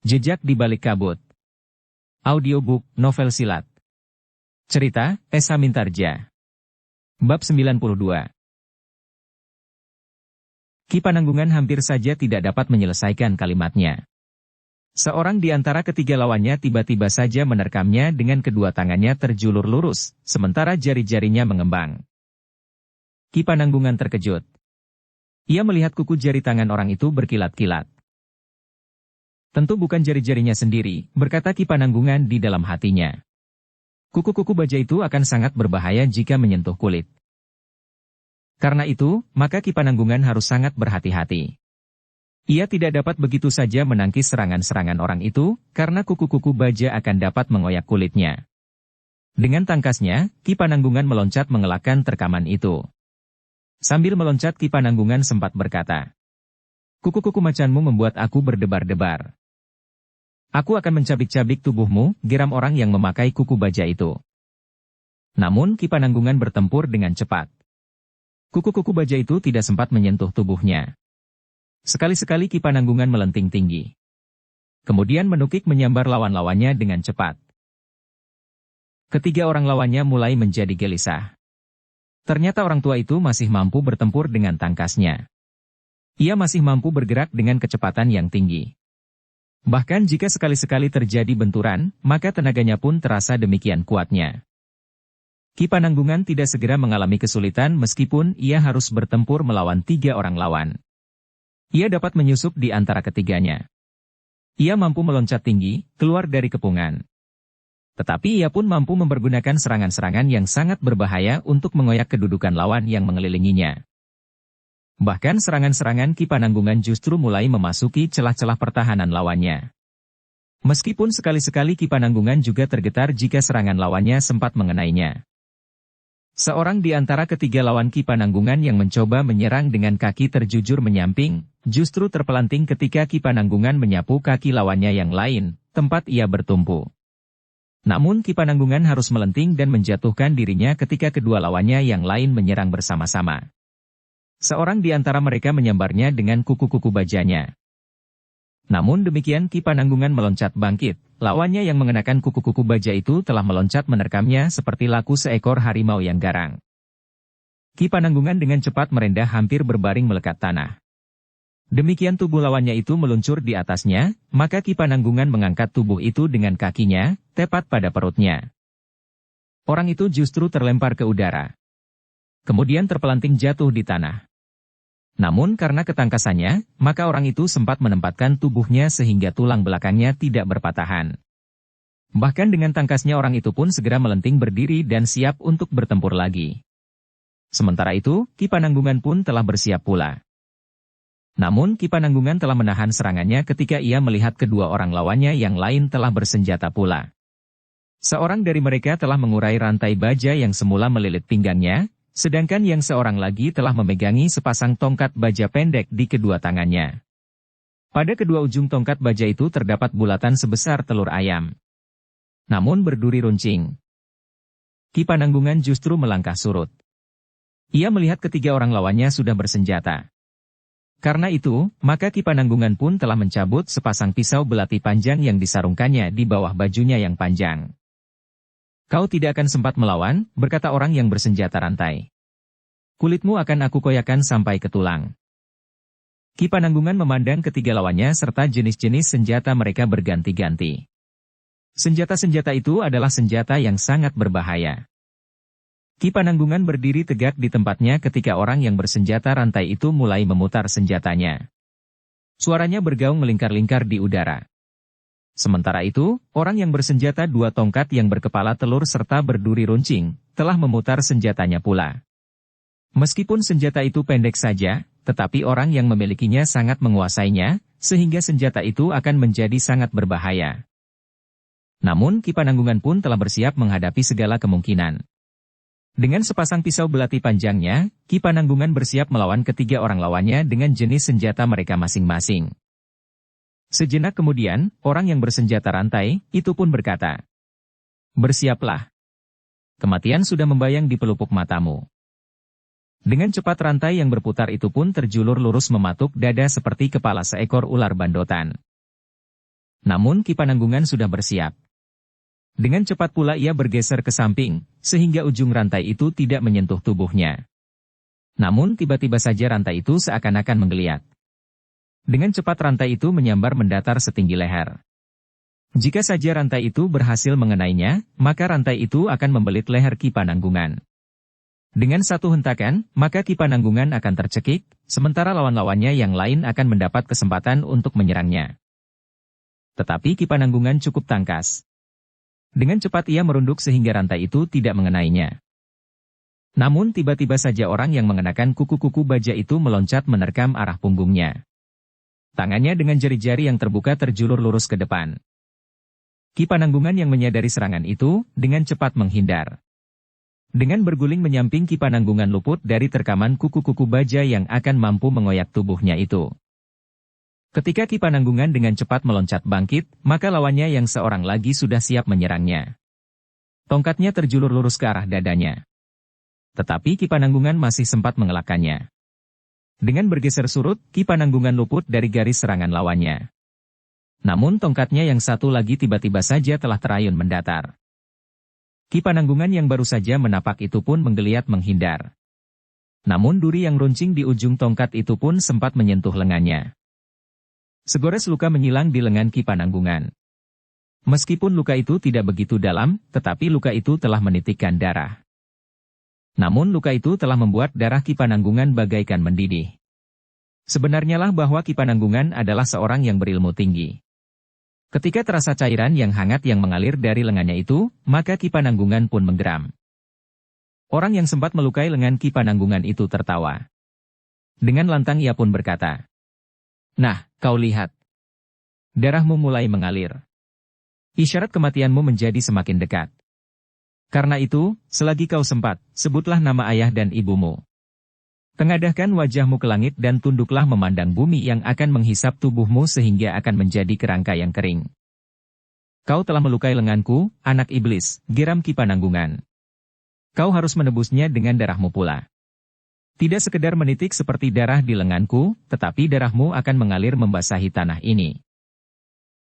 Jejak di Balik Kabut. Audiobook novel silat. Cerita, Esa Mintarja. Bab 92. Ki Pananggungan hampir saja tidak dapat menyelesaikan kalimatnya. Seorang di antara ketiga lawannya tiba-tiba saja menerkamnya dengan kedua tangannya terjulur lurus, sementara jari-jarinya mengembang. Ki Pananggungan terkejut. Ia melihat kuku jari tangan orang itu berkilat-kilat. Tentu bukan jari-jarinya sendiri, berkata Ki Pananggungan di dalam hatinya. Kuku-kuku baja itu akan sangat berbahaya jika menyentuh kulit. Karena itu, maka Ki Pananggungan harus sangat berhati-hati. Ia tidak dapat begitu saja menangkis serangan-serangan orang itu, karena kuku-kuku baja akan dapat mengoyak kulitnya. Dengan tangkasnya, Ki Pananggungan meloncat mengelakkan terkaman itu. Sambil meloncat Ki Pananggungan sempat berkata, "Kuku-kuku macanmu membuat aku berdebar-debar. Aku akan mencabik-cabik tubuhmu," geram orang yang memakai kuku baja itu. Namun Ki Pananggungan bertempur dengan cepat. Kuku-kuku baja itu tidak sempat menyentuh tubuhnya. Sekali-sekali Ki Pananggungan melenting tinggi. Kemudian menukik menyambar lawan-lawannya dengan cepat. Ketiga orang lawannya mulai menjadi gelisah. Ternyata orang tua itu masih mampu bertempur dengan tangkasnya. Ia masih mampu bergerak dengan kecepatan yang tinggi. Bahkan jika sekali-sekali terjadi benturan, maka tenaganya pun terasa demikian kuatnya. Ki Pananggungan tidak segera mengalami kesulitan meskipun ia harus bertempur melawan tiga orang lawan. Ia dapat menyusup di antara ketiganya. Ia mampu meloncat tinggi, keluar dari kepungan. Tetapi ia pun mampu mempergunakan serangan-serangan yang sangat berbahaya untuk mengoyak kedudukan lawan yang mengelilinginya. Bahkan serangan-serangan Ki Pananggungan justru mulai memasuki celah-celah pertahanan lawannya. Meskipun sekali-sekali Ki Pananggungan juga tergetar jika serangan lawannya sempat mengenainya. Seorang di antara ketiga lawan Ki Pananggungan yang mencoba menyerang dengan kaki terjujur menyamping, justru terpelanting ketika Ki Pananggungan menyapu kaki lawannya yang lain, tempat ia bertumpu. Namun Ki Pananggungan harus melenting dan menjatuhkan dirinya ketika kedua lawannya yang lain menyerang bersama-sama. Seorang di antara mereka menyambarnya dengan kuku-kuku bajanya. Namun demikian Ki Pananggungan meloncat bangkit, lawannya yang mengenakan kuku-kuku baja itu telah meloncat menerkamnya seperti laku seekor harimau yang garang. Ki Pananggungan dengan cepat merendah hampir berbaring melekat tanah. Demikian tubuh lawannya itu meluncur di atasnya, maka Ki Pananggungan mengangkat tubuh itu dengan kakinya, tepat pada perutnya. Orang itu justru terlempar ke udara. Kemudian terpelanting jatuh di tanah. Namun karena ketangkasannya, maka orang itu sempat menempatkan tubuhnya sehingga tulang belakangnya tidak berpatahan. Bahkan dengan tangkasnya orang itu pun segera melenting berdiri dan siap untuk bertempur lagi. Sementara itu, Ki Pananggungan pun telah bersiap pula. Namun Ki Pananggungan telah menahan serangannya ketika ia melihat kedua orang lawannya yang lain telah bersenjata pula. Seorang dari mereka telah mengurai rantai baja yang semula melilit pinggangnya, sedangkan yang seorang lagi telah memegangi sepasang tongkat baja pendek di kedua tangannya. Pada kedua ujung tongkat baja itu terdapat bulatan sebesar telur ayam. Namun berduri runcing. Ki Pananggungan justru melangkah surut. Ia melihat ketiga orang lawannya sudah bersenjata. Karena itu, maka Ki Pananggungan pun telah mencabut sepasang pisau belati panjang yang disarungkannya di bawah bajunya yang panjang. "Kau tidak akan sempat melawan," berkata orang yang bersenjata rantai. "Kulitmu akan aku koyakan sampai ke tulang." Ki Pananggungan memandang ketiga lawannya serta jenis-jenis senjata mereka berganti-ganti. Senjata-senjata itu adalah senjata yang sangat berbahaya. Ki Pananggungan berdiri tegak di tempatnya ketika orang yang bersenjata rantai itu mulai memutar senjatanya. Suaranya bergaung melingkar-lingkar di udara. Sementara itu, orang yang bersenjata dua tongkat yang berkepala telur serta berduri runcing, telah memutar senjatanya pula. Meskipun senjata itu pendek saja, tetapi orang yang memilikinya sangat menguasainya, sehingga senjata itu akan menjadi sangat berbahaya. Namun Ki Pananggungan pun telah bersiap menghadapi segala kemungkinan. Dengan sepasang pisau belati panjangnya, Ki Pananggungan bersiap melawan ketiga orang lawannya dengan jenis senjata mereka masing-masing. Sejenak kemudian, orang yang bersenjata rantai, itu pun berkata, "Bersiaplah. Kematian sudah membayang di pelupuk matamu." Dengan cepat rantai yang berputar itu pun terjulur lurus mematuk dada seperti kepala seekor ular bandotan. Namun Ki Pananggungan sudah bersiap. Dengan cepat pula ia bergeser ke samping, sehingga ujung rantai itu tidak menyentuh tubuhnya. Namun tiba-tiba saja rantai itu seakan-akan menggeliat. Dengan cepat rantai itu menyambar mendatar setinggi leher. Jika saja rantai itu berhasil mengenainya, maka rantai itu akan membelit leher Ki Pananggungan. Dengan satu hentakan, maka Ki Pananggungan akan tercekik, sementara lawan-lawannya yang lain akan mendapat kesempatan untuk menyerangnya. Tetapi Ki Pananggungan cukup tangkas. Dengan cepat ia merunduk sehingga rantai itu tidak mengenainya. Namun tiba-tiba saja orang yang mengenakan kuku-kuku baja itu meloncat menerkam arah punggungnya. Tangannya dengan jari-jari yang terbuka terjulur lurus ke depan. Ki Pananggungan yang menyadari serangan itu, dengan cepat menghindar. Dengan berguling menyamping Ki Pananggungan luput dari terkaman kuku-kuku baja yang akan mampu mengoyak tubuhnya itu. Ketika Ki Pananggungan dengan cepat meloncat bangkit, maka lawannya yang seorang lagi sudah siap menyerangnya. Tongkatnya terjulur lurus ke arah dadanya. Tetapi Ki Pananggungan masih sempat mengelakkannya. Dengan bergeser surut, Ki Pananggungan luput dari garis serangan lawannya. Namun tongkatnya yang satu lagi tiba-tiba saja telah terayun mendatar. Ki Pananggungan yang baru saja menapak itu pun menggeliat menghindar. Namun duri yang runcing di ujung tongkat itu pun sempat menyentuh lengannya. Segores luka menyilang di lengan Ki Pananggungan. Meskipun luka itu tidak begitu dalam, tetapi luka itu telah menitikkan darah. Namun luka itu telah membuat darah Ki Pananggungan bagaikan mendidih. Sebenarnya lah bahwa Ki Pananggungan adalah seorang yang berilmu tinggi. Ketika terasa cairan yang hangat yang mengalir dari lengannya itu, maka Ki Pananggungan pun menggeram. Orang yang sempat melukai lengan Ki Pananggungan itu tertawa. Dengan lantang ia pun berkata, "Nah, kau lihat. Darahmu mulai mengalir. Isyarat kematianmu menjadi semakin dekat. Karena itu, selagi kau sempat, sebutlah nama ayah dan ibumu. Tengadahkan wajahmu ke langit dan tunduklah memandang bumi yang akan menghisap tubuhmu sehingga akan menjadi kerangka yang kering. Kau telah melukai lenganku, anak iblis," geram Ki Pananggungan. "Kau harus menebusnya dengan darahmu pula. Tidak sekedar menitik seperti darah di lenganku, tetapi darahmu akan mengalir membasahi tanah ini.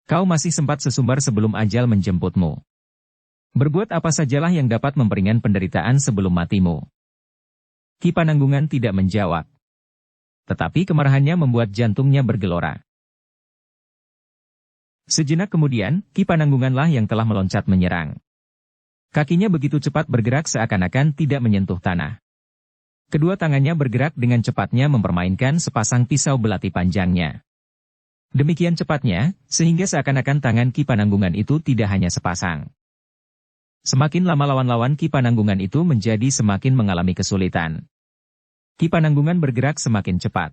Kau masih sempat sesumbar sebelum ajal menjemputmu. Berbuat apa sajalah yang dapat memperingan penderitaan sebelum matimu." Ki Pananggungan tidak menjawab. Tetapi kemarahannya membuat jantungnya bergelora. Sejenak kemudian, Ki Pananggunganlah yang telah meloncat menyerang. Kakinya begitu cepat bergerak seakan-akan tidak menyentuh tanah. Kedua tangannya bergerak dengan cepatnya mempermainkan sepasang pisau belati panjangnya. Demikian cepatnya, sehingga seakan-akan tangan Ki Pananggungan itu tidak hanya sepasang. Semakin lama lawan-lawan Ki Pananggungan itu menjadi semakin mengalami kesulitan. Ki Pananggungan bergerak semakin cepat.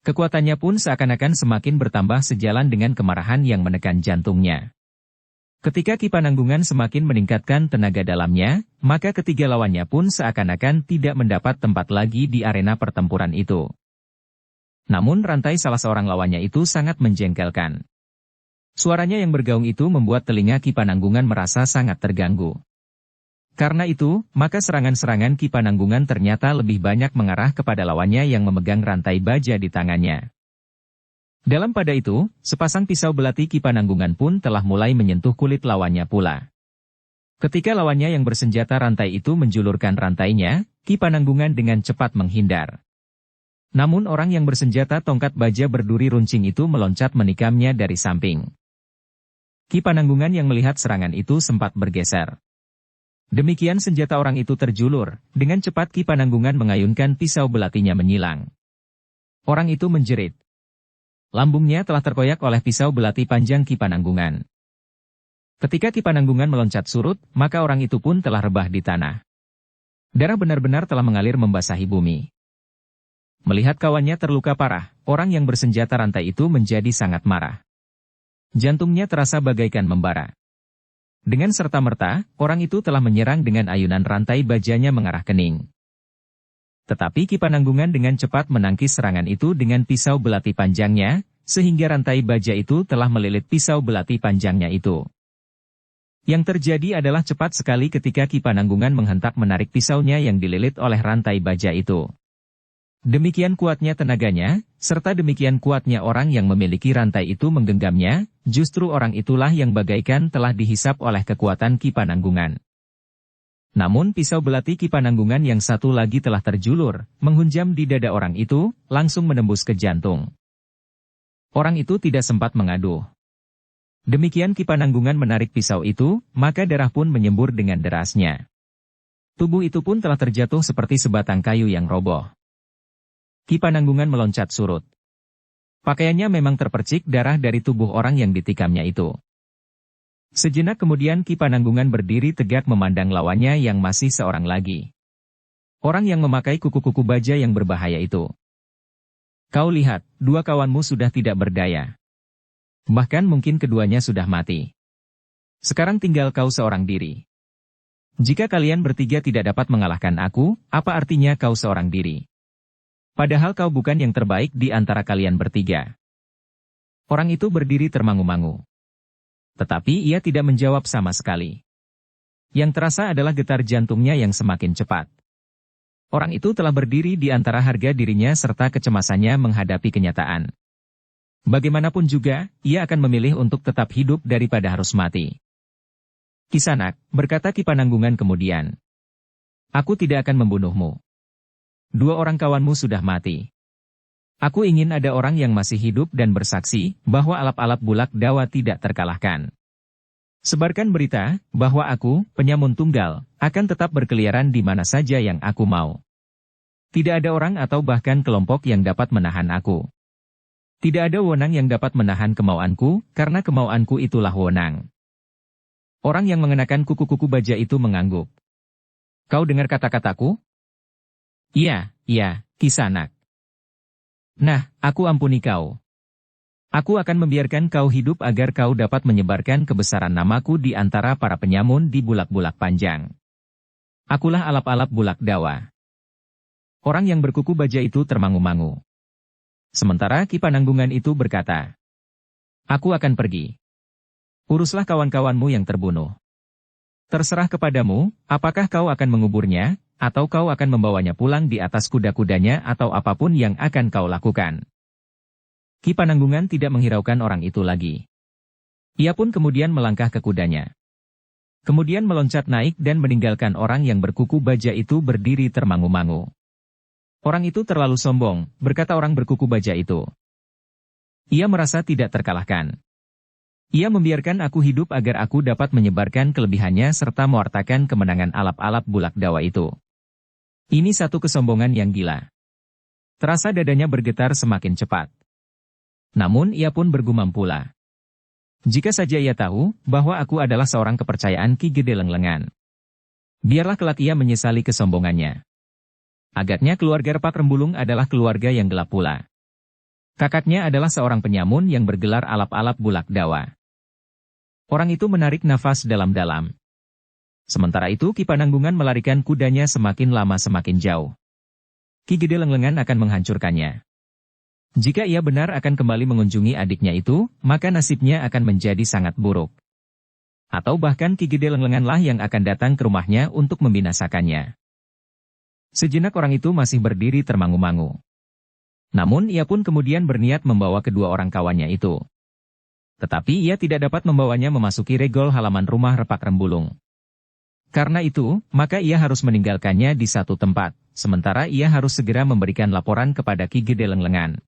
Kekuatannya pun seakan-akan semakin bertambah sejalan dengan kemarahan yang menekan jantungnya. Ketika Ki Pananggungan semakin meningkatkan tenaga dalamnya, maka ketiga lawannya pun seakan-akan tidak mendapat tempat lagi di arena pertempuran itu. Namun rantai salah seorang lawannya itu sangat menjengkelkan. Suaranya yang bergaung itu membuat telinga Ki Pananggungan merasa sangat terganggu. Karena itu, maka serangan-serangan Ki Pananggungan ternyata lebih banyak mengarah kepada lawannya yang memegang rantai baja di tangannya. Dalam pada itu, sepasang pisau belati Ki Pananggungan pun telah mulai menyentuh kulit lawannya pula. Ketika lawannya yang bersenjata rantai itu menjulurkan rantainya, Ki Pananggungan dengan cepat menghindar. Namun orang yang bersenjata tongkat baja berduri runcing itu meloncat menikamnya dari samping. Ki Pananggungan yang melihat serangan itu sempat bergeser. Demikian senjata orang itu terjulur, dengan cepat Ki Pananggungan mengayunkan pisau belatinya menyilang. Orang itu menjerit. Lambungnya telah terkoyak oleh pisau belati panjang Ki Pananggungan. Ketika Ki Pananggungan meloncat surut, maka orang itu pun telah rebah di tanah. Darah benar-benar telah mengalir membasahi bumi. Melihat kawannya terluka parah, orang yang bersenjata rantai itu menjadi sangat marah. Jantungnya terasa bagaikan membara. Dengan serta-merta, orang itu telah menyerang dengan ayunan rantai bajanya mengarah kening. Tetapi Ki Pananggungan dengan cepat menangkis serangan itu dengan pisau belati panjangnya, sehingga rantai baja itu telah melilit pisau belati panjangnya itu. Yang terjadi adalah cepat sekali ketika Ki Pananggungan menghentak menarik pisaunya yang dililit oleh rantai baja itu. Demikian kuatnya tenaganya, serta demikian kuatnya orang yang memiliki rantai itu menggenggamnya, justru orang itulah yang bagaikan telah dihisap oleh kekuatan Ki Pananggungan. Namun pisau belati Ki Pananggungan yang satu lagi telah terjulur, menghunjam di dada orang itu, langsung menembus ke jantung. Orang itu tidak sempat mengaduh. Demikian Ki Pananggungan menarik pisau itu, maka darah pun menyembur dengan derasnya. Tubuh itu pun telah terjatuh seperti sebatang kayu yang roboh. Ki Pananggungan meloncat surut. Pakaiannya memang terpercik darah dari tubuh orang yang ditikamnya itu. Sejenak kemudian Ki Pananggungan berdiri tegak memandang lawannya yang masih seorang lagi. Orang yang memakai kuku-kuku baja yang berbahaya itu. Kau lihat, dua kawanmu sudah tidak berdaya. Bahkan mungkin keduanya sudah mati. Sekarang tinggal kau seorang diri. Jika kalian bertiga tidak dapat mengalahkan aku, apa artinya kau seorang diri? Padahal kau bukan yang terbaik di antara kalian bertiga. Orang itu berdiri termangu-mangu. Tetapi ia tidak menjawab sama sekali. Yang terasa adalah getar jantungnya yang semakin cepat. Orang itu telah berdiri di antara harga dirinya serta kecemasannya menghadapi kenyataan. Bagaimanapun juga, ia akan memilih untuk tetap hidup daripada harus mati. Kisanak, berkata Ki Pananggungan kemudian. Aku tidak akan membunuhmu. Dua orang kawanmu sudah mati. Aku ingin ada orang yang masih hidup dan bersaksi bahwa alap-alap Bulak Dawa tidak terkalahkan. Sebarkan berita bahwa aku, penyamun tunggal, akan tetap berkeliaran di mana saja yang aku mau. Tidak ada orang atau bahkan kelompok yang dapat menahan aku. Tidak ada wewenang yang dapat menahan kemauanku, karena kemauanku itulah wewenang. Orang yang mengenakan kuku-kuku baja itu mengangguk. Kau dengar kata-kataku? Iya, Kisanak. Nah, aku ampuni kau. Aku akan membiarkan kau hidup agar kau dapat menyebarkan kebesaran namaku di antara para penyamun di Bulak-Bulak Panjang. Akulah alap-alap Bulak Dawa. Orang yang berkuku baja itu termangu-mangu. Sementara Ki Pananggungan itu berkata, aku akan pergi. Uruslah kawan-kawanmu yang terbunuh. Terserah kepadamu, apakah kau akan menguburnya, atau kau akan membawanya pulang di atas kuda-kudanya atau apapun yang akan kau lakukan. Ki Pananggungan tidak menghiraukan orang itu lagi. Ia pun kemudian melangkah ke kudanya. Kemudian meloncat naik dan meninggalkan orang yang berkuku baja itu berdiri termangu-mangu. Orang itu terlalu sombong, berkata orang berkuku baja itu. Ia merasa tidak terkalahkan. Ia membiarkan aku hidup agar aku dapat menyebarkan kelebihannya serta mewartakan kemenangan alap-alap Bulak Dawa itu. Ini satu kesombongan yang gila. Terasa dadanya bergetar semakin cepat. Namun ia pun bergumam pula. Jika saja ia tahu bahwa aku adalah seorang kepercayaan Ki Gede Lenglengan. Biarlah kelak ia menyesali kesombongannya. Agaknya keluarga Repak Rembulung adalah keluarga yang gelap pula. Kakaknya adalah seorang penyamun yang bergelar alap-alap Bulak Dawa. Orang itu menarik nafas dalam-dalam. Sementara itu Ki Pananggungan melarikan kudanya semakin lama semakin jauh. Ki Gede Lenglengan akan menghancurkannya. Jika ia benar akan kembali mengunjungi adiknya itu, maka nasibnya akan menjadi sangat buruk. Atau bahkan Ki Gede Lenglenganlah yang akan datang ke rumahnya untuk membinasakannya. Sejenak orang itu masih berdiri termangu-mangu. Namun ia pun kemudian berniat membawa kedua orang kawannya itu. Tetapi ia tidak dapat membawanya memasuki regol halaman rumah Repak Rembulung. Karena itu, maka ia harus meninggalkannya di satu tempat, sementara ia harus segera memberikan laporan kepada Ki Gede Lenglengan.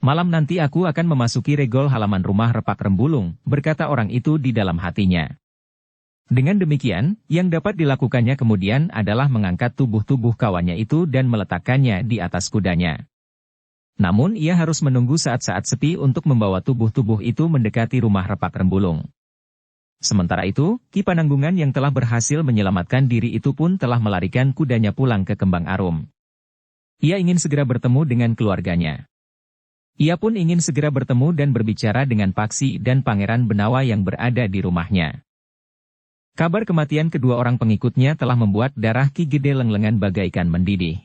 Malam nanti aku akan memasuki regol halaman rumah Repak Rembulung, berkata orang itu di dalam hatinya. Dengan demikian, yang dapat dilakukannya kemudian adalah mengangkat tubuh-tubuh kawannya itu dan meletakkannya di atas kudanya. Namun ia harus menunggu saat-saat sepi untuk membawa tubuh-tubuh itu mendekati rumah Repak Rembulung. Sementara itu, Ki Pananggungan yang telah berhasil menyelamatkan diri itu pun telah melarikan kudanya pulang ke Kembang Arum. Ia ingin segera bertemu dengan keluarganya. Ia pun ingin segera bertemu dan berbicara dengan Paksi dan Pangeran Benawa yang berada di rumahnya. Kabar kematian kedua orang pengikutnya telah membuat darah Ki Gede Lenglengan bagaikan mendidih.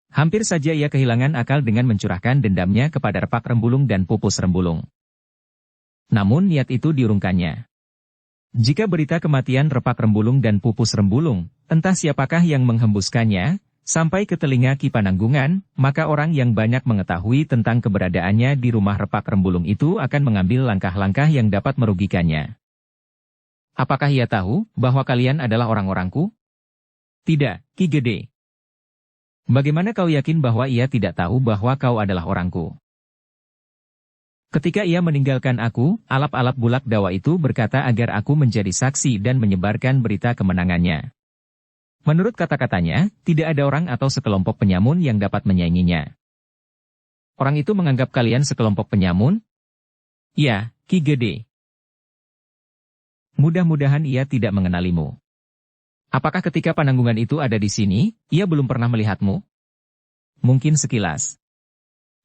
Hampir saja ia kehilangan akal dengan mencurahkan dendamnya kepada Repak Rembulung dan Pupus Rembulung. Namun niat itu diurungkannya. Jika berita kematian Repak Rembulung dan Pupus Rembulung, entah siapakah yang menghembuskannya, sampai ke telinga Ki Pananggungan, maka orang yang banyak mengetahui tentang keberadaannya di rumah Repak Rembulung itu akan mengambil langkah-langkah yang dapat merugikannya. Apakah ia tahu bahwa kalian adalah orang-orangku? Tidak, Ki Gede. Bagaimana kau yakin bahwa ia tidak tahu bahwa kau adalah orangku? Ketika ia meninggalkan aku, alap-alap bulak dawa itu berkata agar aku menjadi saksi dan menyebarkan berita kemenangannya. Menurut kata-katanya, tidak ada orang atau sekelompok penyamun yang dapat menyainginya. Orang itu menganggap kalian sekelompok penyamun? Ya, Ki Gede. Mudah-mudahan ia tidak mengenalimu. Apakah ketika Pananggungan itu ada di sini, ia belum pernah melihatmu? Mungkin sekilas.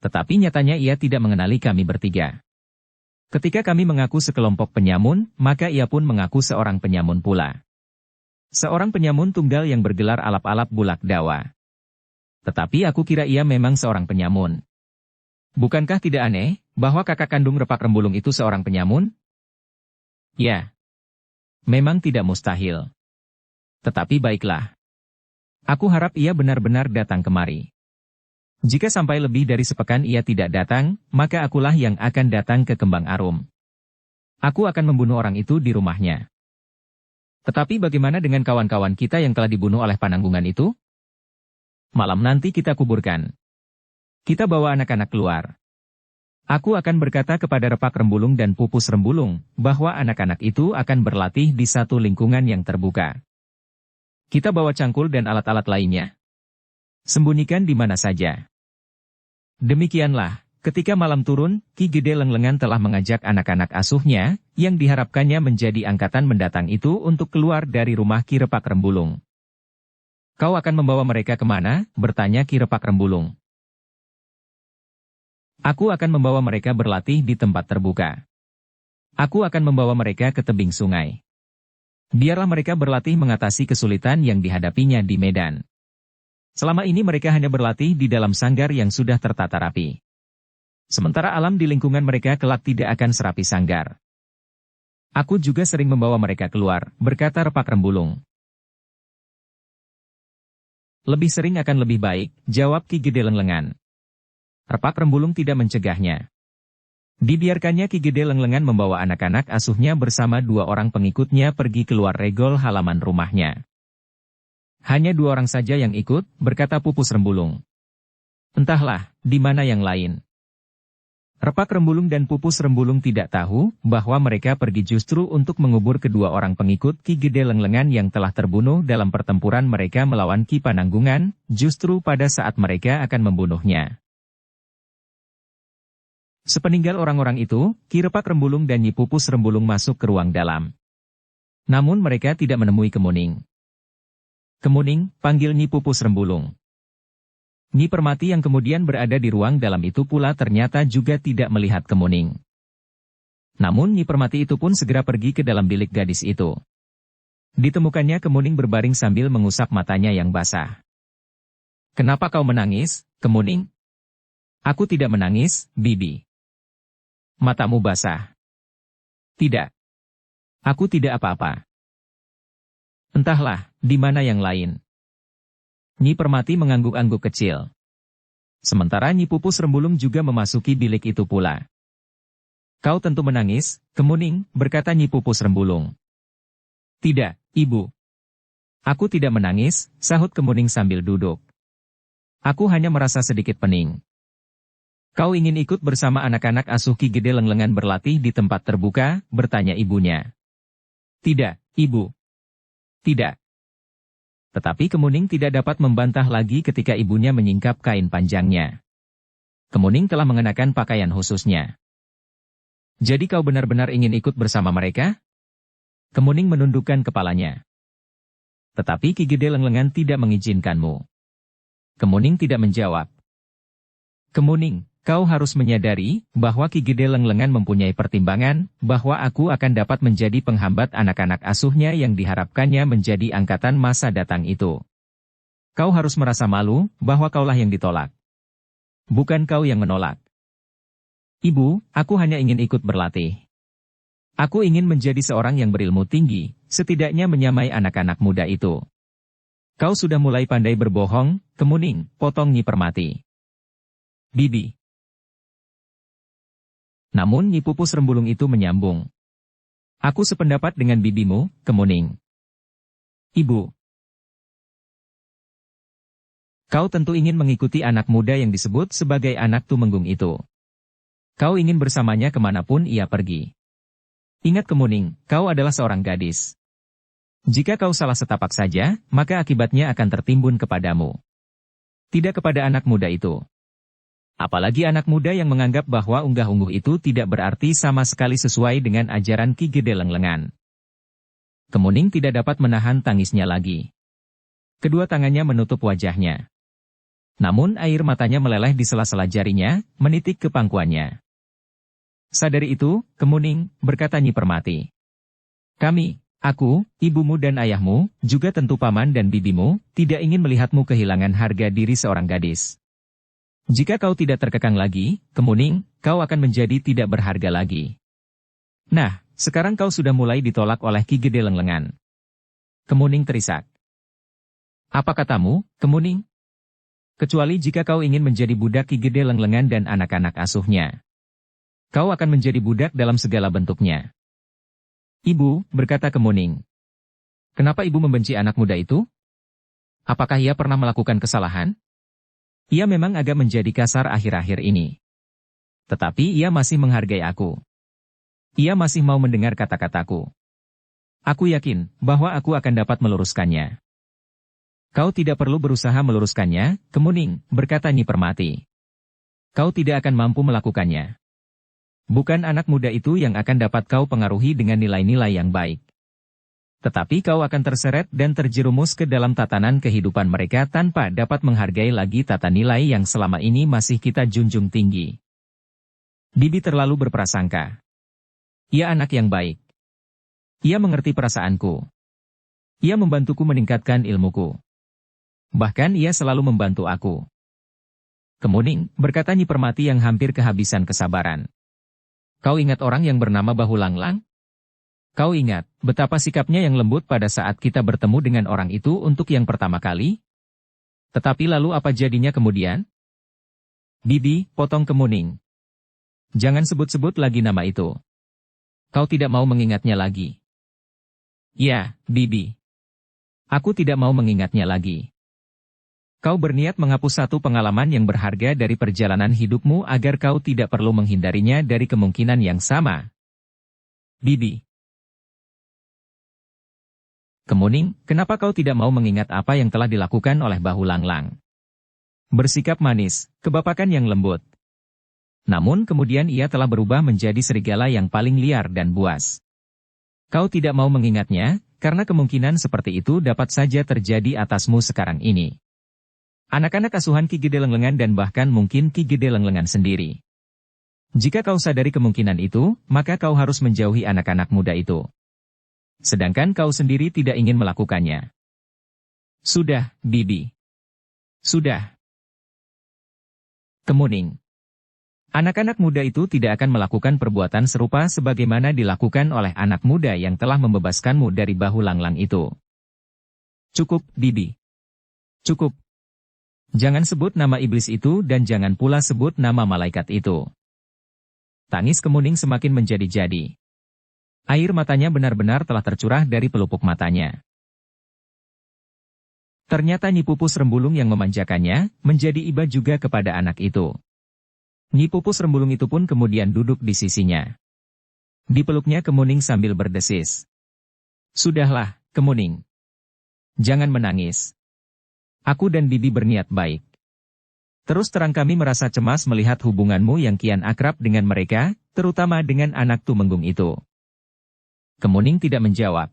Tetapi nyatanya ia tidak mengenali kami bertiga. Ketika kami mengaku sekelompok penyamun, maka ia pun mengaku seorang penyamun pula. Seorang penyamun tunggal yang bergelar alap-alap bulak dawa. Tetapi aku kira ia memang seorang penyamun. Bukankah tidak aneh, bahwa kakak kandung Repak Rembulung itu seorang penyamun? Ya. Memang tidak mustahil. Tetapi baiklah. Aku harap ia benar-benar datang kemari. Jika sampai lebih dari sepekan ia tidak datang, maka akulah yang akan datang ke Kembang Arum. Aku akan membunuh orang itu di rumahnya. Tetapi bagaimana dengan kawan-kawan kita yang telah dibunuh oleh Pananggungan itu? Malam nanti kita kuburkan. Kita bawa anak-anak keluar. Aku akan berkata kepada Repak Rembulung dan Pupus Rembulung, bahwa anak-anak itu akan berlatih di satu lingkungan yang terbuka. Kita bawa cangkul dan alat-alat lainnya. Sembunyikan di mana saja. Demikianlah, ketika malam turun, Ki Gede Lenglengan telah mengajak anak-anak asuhnya, yang diharapkannya menjadi angkatan mendatang itu untuk keluar dari rumah Ki Repak Rembulung. Kau akan membawa mereka kemana? Bertanya Ki Repak Rembulung. Aku akan membawa mereka berlatih di tempat terbuka. Aku akan membawa mereka ke tebing sungai. Biarlah mereka berlatih mengatasi kesulitan yang dihadapinya di medan. Selama ini mereka hanya berlatih di dalam sanggar yang sudah tertata rapi. Sementara alam di lingkungan mereka kelak tidak akan serapi sanggar. Aku juga sering membawa mereka keluar, berkata Repak Rembulung. Lebih sering akan lebih baik, jawab Ki Gede Lenglengan. Repak Rembulung tidak mencegahnya. Dibiarkannya Ki Gede Lenglengan membawa anak-anak asuhnya bersama 2 orang pengikutnya pergi keluar regol halaman rumahnya. Hanya 2 orang saja yang ikut, berkata Pupus Rembulung. Entahlah, di mana yang lain. Repak Rembulung dan Pupus Rembulung tidak tahu bahwa mereka pergi justru untuk mengubur kedua orang pengikut Ki Gede Lenglengan yang telah terbunuh dalam pertempuran mereka melawan Ki Pananggungan, justru pada saat mereka akan membunuhnya. Sepeninggal orang-orang itu, Ki Repak Rembulung dan Nyi Pupus Rembulung masuk ke ruang dalam. Namun mereka tidak menemui Kemuning. Kemuning, panggil Nyi Pupus Rembulung. Nyi Permati yang kemudian berada di ruang dalam itu pula ternyata juga tidak melihat Kemuning. Namun Nyi Permati itu pun segera pergi ke dalam bilik gadis itu. Ditemukannya Kemuning berbaring sambil mengusap matanya yang basah. Kenapa kau menangis, Kemuning? Aku tidak menangis, Bibi. Matamu basah. Tidak. Aku tidak apa-apa. Entahlah, di mana yang lain. Nyi Permati mengangguk-angguk kecil. Sementara Nyi Pupus Rembulung juga memasuki bilik itu pula. Kau tentu menangis, Kemuning, berkata Nyi Pupus Rembulung. Tidak, Ibu. Aku tidak menangis, sahut Kemuning sambil duduk. Aku hanya merasa sedikit pening. Kau ingin ikut bersama anak-anak asuh Ki Gede Lenglengan berlatih di tempat terbuka, bertanya ibunya. Tidak, Ibu. Tidak. Tetapi Kemuning tidak dapat membantah lagi ketika ibunya menyingkap kain panjangnya. Kemuning telah mengenakan pakaian khususnya. Jadi kau benar-benar ingin ikut bersama mereka? Kemuning menundukkan kepalanya. Tetapi Ki Gede Lenglengan tidak mengizinkanmu. Kemuning tidak menjawab. Kemuning, kau harus menyadari bahwa Ki Gede Lenglengan mempunyai pertimbangan bahwa aku akan dapat menjadi penghambat anak-anak asuhnya yang diharapkannya menjadi angkatan masa datang itu. Kau harus merasa malu bahwa kaulah yang ditolak. Bukan kau yang menolak. Ibu, aku hanya ingin ikut berlatih. Aku ingin menjadi seorang yang berilmu tinggi, setidaknya menyamai anak-anak muda itu. Kau sudah mulai pandai berbohong, Kemuning, potong Nyi Permati. Bibi. Namun Nyi Pupus Rembulung itu menyambung. Aku sependapat dengan bibimu, Kemuning. Ibu. Kau tentu ingin mengikuti anak muda yang disebut sebagai anak Tumenggung itu. Kau ingin bersamanya kemanapun ia pergi. Ingat Kemuning, kau adalah seorang gadis. Jika kau salah setapak saja, maka akibatnya akan tertimbun kepadamu. Tidak kepada anak muda itu. Apalagi anak muda yang menganggap bahwa unggah-ungguh itu tidak berarti sama sekali sesuai dengan ajaran Ki Gede Lenglengan. Kemuning tidak dapat menahan tangisnya lagi. Kedua tangannya menutup wajahnya. Namun air matanya meleleh di sela-sela jarinya, menitik ke pangkuannya. Sadari itu, Kemuning, berkata Nyi Permati. Kami, aku, ibumu dan ayahmu, juga tentu paman dan bibimu, tidak ingin melihatmu kehilangan harga diri seorang gadis. Jika kau tidak terkekang lagi, Kemuning, kau akan menjadi tidak berharga lagi. Nah, sekarang kau sudah mulai ditolak oleh Ki Gede Lenglengan. Kemuning terisak. Apa katamu, Kemuning? Kecuali jika kau ingin menjadi budak Ki Gede Lenglengan dan anak-anak asuhnya. Kau akan menjadi budak dalam segala bentuknya. Ibu, berkata Kemuning. Kenapa ibu membenci anak muda itu? Apakah ia pernah melakukan kesalahan? Ia memang agak menjadi kasar akhir-akhir ini. Tetapi ia masih menghargai aku. Ia masih mau mendengar kata-kataku. Aku yakin bahwa aku akan dapat meluruskannya. Kau tidak perlu berusaha meluruskannya, Kemuning, berkata Nyi Permati. Kau tidak akan mampu melakukannya. Bukan anak muda itu yang akan dapat kau pengaruhi dengan nilai-nilai yang baik. Tetapi kau akan terseret dan terjerumus ke dalam tatanan kehidupan mereka tanpa dapat menghargai lagi tata nilai yang selama ini masih kita junjung tinggi. Bibi terlalu berprasangka. Ia anak yang baik. Ia mengerti perasaanku. Ia membantuku meningkatkan ilmuku. Bahkan ia selalu membantu aku. Kemuning, berkata Nyi Permati yang hampir kehabisan kesabaran. Kau ingat orang yang bernama Bahu Langlang? Kau ingat betapa sikapnya yang lembut pada saat kita bertemu dengan orang itu untuk yang pertama kali? Tetapi lalu apa jadinya kemudian? Bibi, potong Kemuning. Jangan sebut-sebut lagi nama itu. Kau tidak mau mengingatnya lagi. Ya, Bibi. Aku tidak mau mengingatnya lagi. Kau berniat menghapus satu pengalaman yang berharga dari perjalanan hidupmu agar kau tidak perlu menghindarinya dari kemungkinan yang sama. Bibi. Kemuning, kenapa kau tidak mau mengingat apa yang telah dilakukan oleh Bahu Langlang? Bersikap manis, kebapakan yang lembut. Namun kemudian ia telah berubah menjadi serigala yang paling liar dan buas. Kau tidak mau mengingatnya, karena kemungkinan seperti itu dapat saja terjadi atasmu sekarang ini. Anak-anak asuhan Ki Gede Lenglengan dan bahkan mungkin Ki Gede Lenglengan sendiri. Jika kau sadari kemungkinan itu, maka kau harus menjauhi anak-anak muda itu. Sedangkan kau sendiri tidak ingin melakukannya. Sudah, Bibi. Sudah. Kemuning. Anak-anak muda itu tidak akan melakukan perbuatan serupa sebagaimana dilakukan oleh anak muda yang telah membebaskanmu dari Bahu Langlang itu. Cukup, Bibi. Cukup. Jangan sebut nama iblis itu dan jangan pula sebut nama malaikat itu. Tangis Kemuning semakin menjadi-jadi. Air matanya benar-benar telah tercurah dari pelupuk matanya. Ternyata Nyi Pupus Rembulung yang memanjakannya, menjadi iba juga kepada anak itu. Nyi Pupus Rembulung itu pun kemudian duduk di sisinya. Dipeluknya Kemuning sambil berdesis. Sudahlah, Kemuning. Jangan menangis. Aku dan Bibi berniat baik. Terus terang kami merasa cemas melihat hubunganmu yang kian akrab dengan mereka, terutama dengan anak Tumenggung itu. Kemuning tidak menjawab.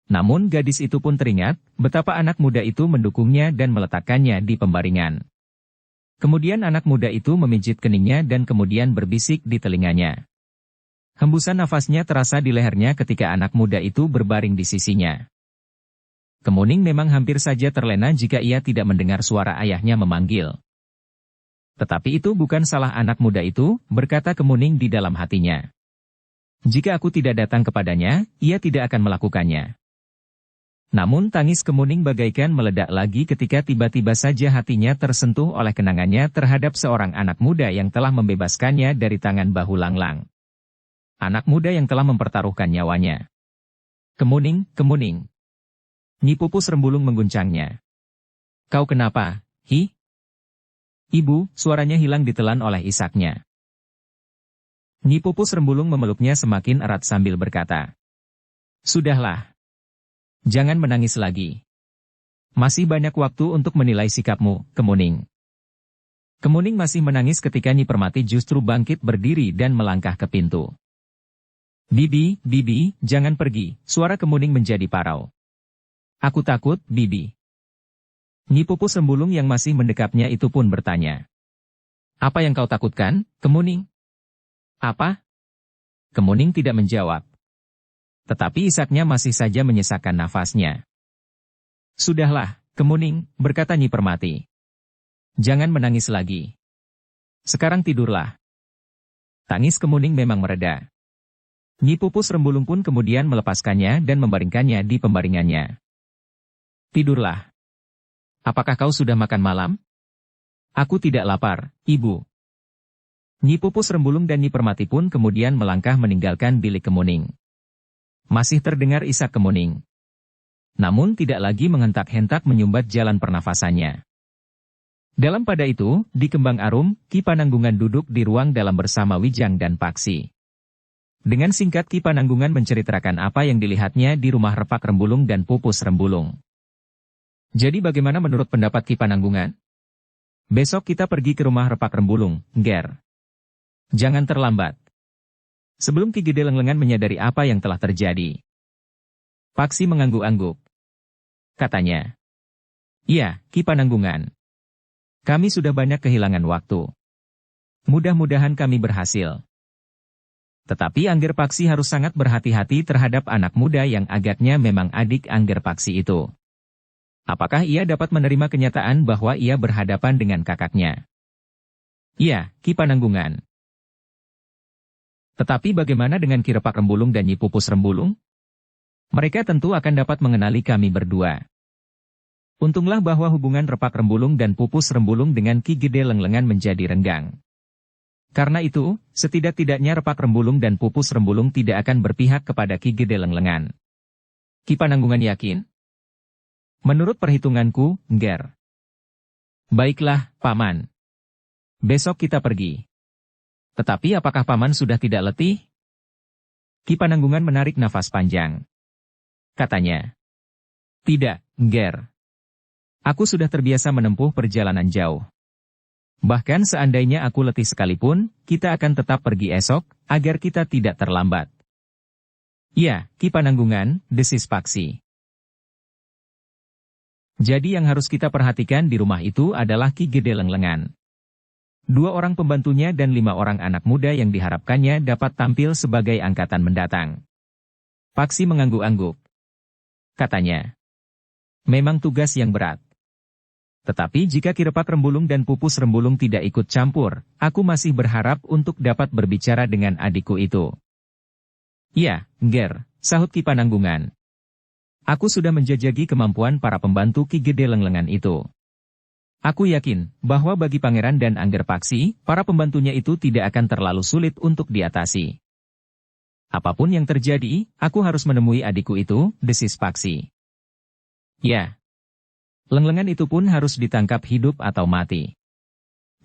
Namun gadis itu pun teringat, betapa anak muda itu mendukungnya dan meletakkannya di pembaringan. Kemudian anak muda itu memijit keningnya dan kemudian berbisik di telinganya. Hembusan nafasnya terasa di lehernya ketika anak muda itu berbaring di sisinya. Kemuning memang hampir saja terlena jika ia tidak mendengar suara ayahnya memanggil. Tetapi itu bukan salah anak muda itu, berkata Kemuning di dalam hatinya. Jika aku tidak datang kepadanya, ia tidak akan melakukannya. Namun tangis Kemuning bagaikan meledak lagi ketika tiba-tiba saja hatinya tersentuh oleh kenangannya terhadap seorang anak muda yang telah membebaskannya dari tangan Bahu Langlang. Anak muda yang telah mempertaruhkan nyawanya. Kemuning, Kemuning. Nyi Pupus Rembulung mengguncangnya. Kau kenapa, Hi? Ibu, suaranya hilang ditelan oleh isaknya. Nyi Pupus Rembulung memeluknya semakin erat sambil berkata. Sudahlah. Jangan menangis lagi. Masih banyak waktu untuk menilai sikapmu, Kemuning. Kemuning masih menangis ketika Nyi Permati justru bangkit berdiri dan melangkah ke pintu. Bibi, Bibi, jangan pergi, suara Kemuning menjadi parau. Aku takut, Bibi. Nyi Pupus Rembulung yang masih mendekapnya itu pun bertanya. Apa yang kau takutkan, Kemuning? Apa? Kemuning tidak menjawab. Tetapi isaknya masih saja menyesakkan nafasnya. Sudahlah, Kemuning, berkata Nyi Permati. Jangan menangis lagi. Sekarang tidurlah. Tangis Kemuning memang mereda. Nyi Pupus Rembulung pun kemudian melepaskannya dan membaringkannya di pembaringannya. Tidurlah. Apakah kau sudah makan malam? Aku tidak lapar, Ibu. Nyi Pupus Rembulung dan Nyi Permati pun kemudian melangkah meninggalkan bilik Kemuning. Masih terdengar isak Kemuning. Namun tidak lagi menghentak-hentak menyumbat jalan pernafasannya. Dalam pada itu, di Kembang Arum, Ki Pananggungan duduk di ruang dalam bersama Wijang dan Paksi. Dengan singkat Ki Pananggungan menceritakan apa yang dilihatnya di rumah Repak Rembulung dan Pupus Rembulung. Jadi bagaimana menurut pendapat Ki Pananggungan? Besok kita pergi ke rumah Repak Rembulung, Nger. Jangan terlambat. Sebelum Ki Gede Lenglengan menyadari apa yang telah terjadi. Paksi mengangguk-angguk. Katanya. Iya, Ki Pananggungan. Kami sudah banyak kehilangan waktu. Mudah-mudahan kami berhasil. Tetapi Angger Paksi harus sangat berhati-hati terhadap anak muda yang agaknya memang adik Angger Paksi itu. Apakah ia dapat menerima kenyataan bahwa ia berhadapan dengan kakaknya? Iya, Ki Pananggungan. Tetapi bagaimana dengan Ki Repak Rembulung dan Nyi Pupus Rembulung? Mereka tentu akan dapat mengenali kami berdua. Untunglah bahwa hubungan Repak Rembulung dan Pupus Rembulung dengan Ki Gede Lenglengan menjadi renggang. Karena itu, setidak-tidaknya Repak Rembulung dan Pupus Rembulung tidak akan berpihak kepada Ki Gede Lenglengan. Ki Pananggungan yakin? Menurut perhitunganku, Nger. Baiklah, Paman. Besok kita pergi. Tetapi apakah Paman sudah tidak letih? Ki Pananggungan menarik nafas panjang. Katanya. Tidak, Nger. Aku sudah terbiasa menempuh perjalanan jauh. Bahkan seandainya aku letih sekalipun, kita akan tetap pergi esok, agar kita tidak terlambat. Ya, Ki Pananggungan, desis Paksi. Jadi yang harus kita perhatikan di rumah itu adalah Ki Gede Lenglengan. 2 orang pembantunya dan 5 orang anak muda yang diharapkannya dapat tampil sebagai angkatan mendatang. Paksi mengangguk-angguk. Katanya. Memang tugas yang berat. Tetapi jika Ki Repak Rembulung dan Pupus Rembulung tidak ikut campur, aku masih berharap untuk dapat berbicara dengan adikku itu. Ya, Nger, sahut Ki Pananggungan. Aku sudah menjajaki kemampuan para pembantu Ki Gede Lenglengan itu. Aku yakin bahwa bagi Pangeran dan Angger Paksi, para pembantunya itu tidak akan terlalu sulit untuk diatasi. Apapun yang terjadi, aku harus menemui adikku itu, desis Paksi. Ya. Lenglengan itu pun harus ditangkap hidup atau mati.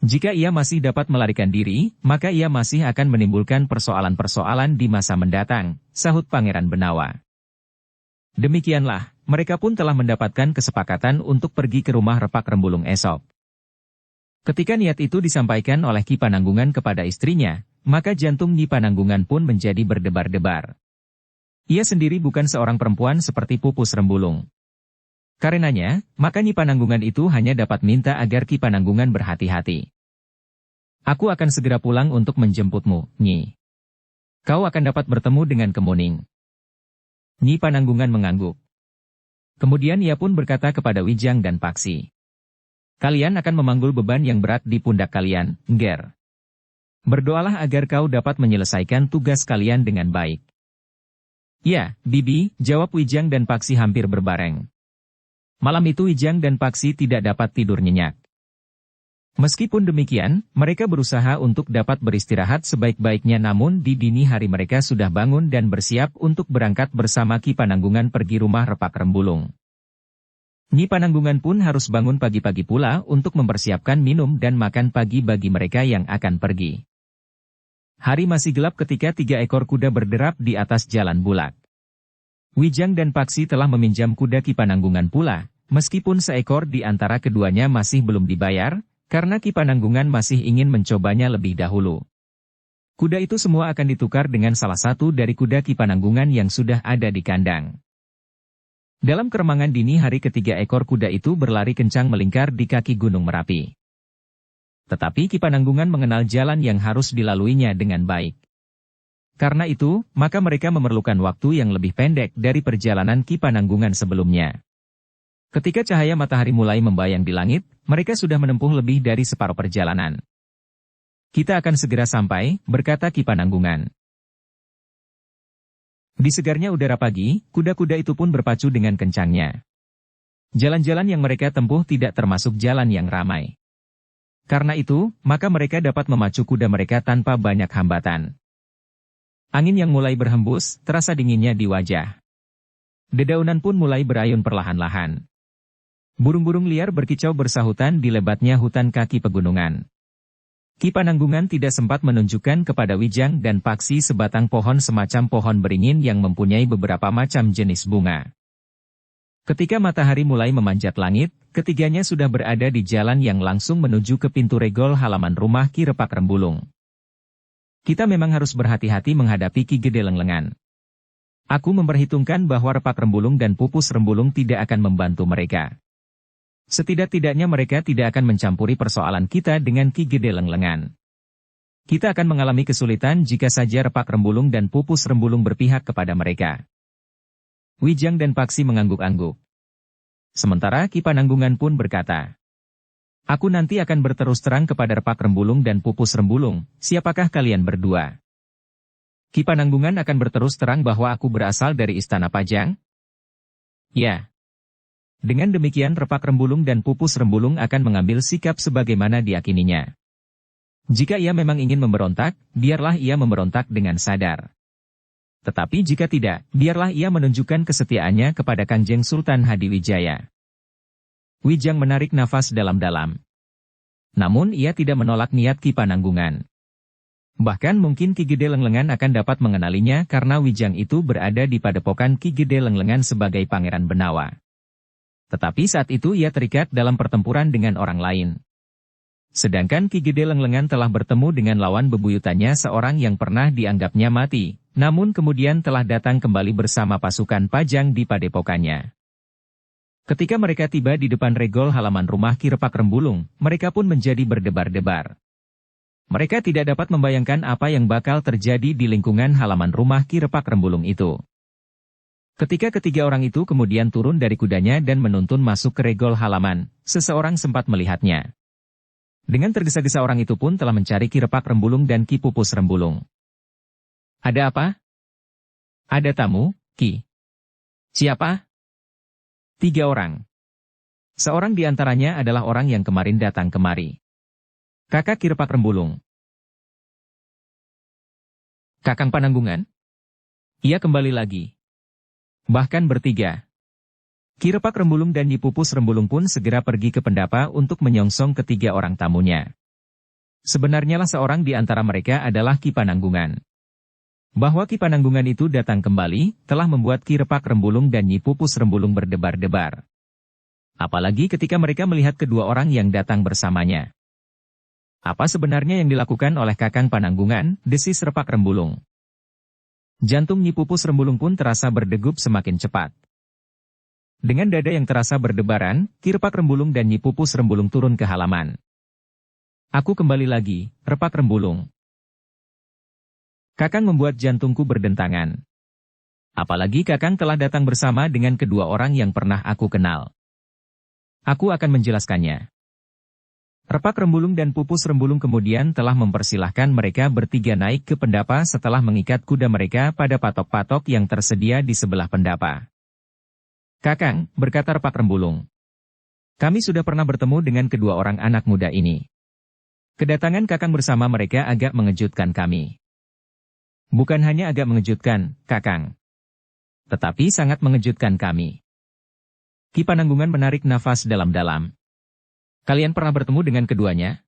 Jika ia masih dapat melarikan diri, maka ia masih akan menimbulkan persoalan-persoalan di masa mendatang, sahut Pangeran Benawa. Demikianlah, mereka pun telah mendapatkan kesepakatan untuk pergi ke rumah Repak Rembulung esok. Ketika niat itu disampaikan oleh Ki Pananggungan kepada istrinya, maka jantung Nyi Pananggungan pun menjadi berdebar-debar. Ia sendiri bukan seorang perempuan seperti Pupus Rembulung. Karenanya, maka Nyi Pananggungan itu hanya dapat minta agar Ki Pananggungan berhati-hati. Aku akan segera pulang untuk menjemputmu, Nyi. Kau akan dapat bertemu dengan Kemuning. Nyi Pananggungan mengangguk. Kemudian ia pun berkata kepada Wijang dan Paksi. Kalian akan memanggul beban yang berat di pundak kalian, Nger. Berdoalah agar kau dapat menyelesaikan tugas kalian dengan baik. Ya, Bibi, jawab Wijang dan Paksi hampir berbareng. Malam itu Wijang dan Paksi tidak dapat tidur nyenyak. Meskipun demikian, mereka berusaha untuk dapat beristirahat sebaik-baiknya, namun di dini hari mereka sudah bangun dan bersiap untuk berangkat bersama Ki Pananggungan pergi rumah Repak Rembulung. Nyi Pananggungan pun harus bangun pagi-pagi pula untuk mempersiapkan minum dan makan pagi bagi mereka yang akan pergi. Hari masih gelap ketika 3 ekor kuda berderap di atas jalan bulak. Wijang dan Paksi telah meminjam kuda Ki Pananggungan pula, meskipun seekor di antara keduanya masih belum dibayar, karena Ki Pananggungan masih ingin mencobanya lebih dahulu. Kuda itu semua akan ditukar dengan salah satu dari kuda Ki Pananggungan yang sudah ada di kandang. Dalam keremangan dini hari, ketiga ekor kuda itu berlari kencang melingkar di kaki Gunung Merapi. Tetapi Ki Pananggungan mengenal jalan yang harus dilaluinya dengan baik. Karena itu, maka mereka memerlukan waktu yang lebih pendek dari perjalanan Ki Pananggungan sebelumnya. Ketika cahaya matahari mulai membayang di langit, mereka sudah menempuh lebih dari separuh perjalanan. Kita akan segera sampai, berkata Ki Pananggungan. Di segarnya udara pagi, kuda-kuda itu pun berpacu dengan kencangnya. Jalan-jalan yang mereka tempuh tidak termasuk jalan yang ramai. Karena itu, maka mereka dapat memacu kuda mereka tanpa banyak hambatan. Angin yang mulai berhembus, terasa dinginnya di wajah. Dedaunan pun mulai berayun perlahan-lahan. Burung-burung liar berkicau bersahutan di lebatnya hutan kaki pegunungan. Ki Pananggungan tidak sempat menunjukkan kepada Wijang dan Paksi sebatang pohon semacam pohon beringin yang mempunyai beberapa macam jenis bunga. Ketika matahari mulai memanjat langit, ketiganya sudah berada di jalan yang langsung menuju ke pintu regol halaman rumah Ki Repak Rembulung. Kita memang harus berhati-hati menghadapi Ki Gede Lenglengan. Aku memperhitungkan bahwa Repak Rembulung dan Pupus Rembulung tidak akan membantu mereka. Setidak-tidaknya mereka tidak akan mencampuri persoalan kita dengan Ki Gede Lenglengan. Kita akan mengalami kesulitan jika saja Repak Rembulung dan Pupus Rembulung berpihak kepada mereka. Wijang dan Paksi mengangguk-angguk. Sementara Ki Pananggungan pun berkata, aku nanti akan berterus terang kepada Repak Rembulung dan Pupus Rembulung, siapakah kalian berdua? Ki Pananggungan akan berterus terang bahwa aku berasal dari Istana Pajang? Ya. Dengan demikian Repak Rembulung dan Pupus Rembulung akan mengambil sikap sebagaimana diyakininya. Jika ia memang ingin memberontak, biarlah ia memberontak dengan sadar. Tetapi jika tidak, biarlah ia menunjukkan kesetiaannya kepada Kangjeng Sultan Hadiwijaya. Wijang menarik nafas dalam-dalam. Namun ia tidak menolak niat Ki Pananggungan. Bahkan mungkin Ki Gede Lenglengan akan dapat mengenalinya karena Wijang itu berada di padepokan Ki Gede Lenglengan sebagai Pangeran Benawa. Tetapi saat itu ia terikat dalam pertempuran dengan orang lain. Sedangkan Ki Gede Lenglengan telah bertemu dengan lawan bebuyutannya seorang yang pernah dianggapnya mati, namun kemudian telah datang kembali bersama pasukan Pajang di padepokannya. Ketika mereka tiba di depan regol halaman rumah Ki Repak Rembulung, mereka pun menjadi berdebar-debar. Mereka tidak dapat membayangkan apa yang bakal terjadi di lingkungan halaman rumah Ki Repak Rembulung itu. Ketika ketiga orang itu kemudian turun dari kudanya dan menuntun masuk ke regol halaman, seseorang sempat melihatnya. Dengan tergesa-gesa orang itu pun telah mencari Ki Repak Rembulung dan Ki Pupus Rembulung. Ada apa? Ada tamu, Ki. Siapa? 3 orang. Seorang di antaranya adalah orang yang kemarin datang kemari. Kakak Ki Repak Rembulung. Kakang Pananggungan? Ia kembali lagi. Bahkan bertiga. Ki Repak Rembulung dan Nyi Pupus Rembulung pun segera pergi ke pendapa untuk menyongsong ketiga orang tamunya. Sebenarnya lah seorang di antara mereka adalah Ki Pananggungan. Bahwa Ki Pananggungan itu datang kembali, telah membuat Ki Repak Rembulung dan Nyi Pupus Rembulung berdebar-debar. Apalagi ketika mereka melihat kedua orang yang datang bersamanya. Apa sebenarnya yang dilakukan oleh Kakang Pananggungan, desis Repak Rembulung. Jantung Nyi Pupus Rembulung pun terasa berdegup semakin cepat. Dengan dada yang terasa berdebaran, Ki Repak Rembulung dan Nyi Pupus Rembulung turun ke halaman. Aku kembali lagi, Repak Rembulung. Kakang membuat jantungku berdentangan. Apalagi Kakang telah datang bersama dengan kedua orang yang pernah aku kenal. Aku akan menjelaskannya. Repak Rembulung dan Pupus Rembulung kemudian telah mempersilahkan mereka bertiga naik ke pendapa setelah mengikat kuda mereka pada patok-patok yang tersedia di sebelah pendapa. "Kakang," berkata Repak Rembulung, "kami sudah pernah bertemu dengan kedua orang anak muda ini. Kedatangan Kakang bersama mereka agak mengejutkan kami." "Bukan hanya agak mengejutkan, Kakang. Tetapi sangat mengejutkan kami." Ki Pananggungan menarik nafas dalam-dalam. "Kalian pernah bertemu dengan keduanya?"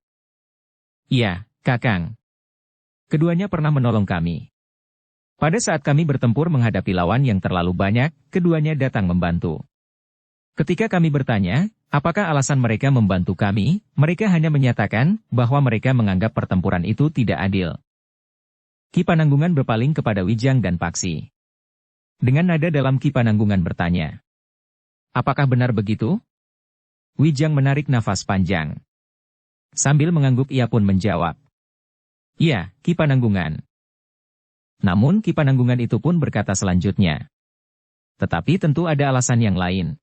"Iya, Kakang. Keduanya pernah menolong kami. Pada saat kami bertempur menghadapi lawan yang terlalu banyak, keduanya datang membantu. Ketika kami bertanya, apakah alasan mereka membantu kami, mereka hanya menyatakan bahwa mereka menganggap pertempuran itu tidak adil." Ki Pananggungan berpaling kepada Wijang dan Paksi. Dengan nada dalam Ki Pananggungan bertanya, "Apakah benar begitu?" Wijang menarik nafas panjang. Sambil mengangguk ia pun menjawab, "Iya, Ki Pananggungan." Namun Ki Pananggungan itu pun berkata selanjutnya, "Tetapi tentu ada alasan yang lain.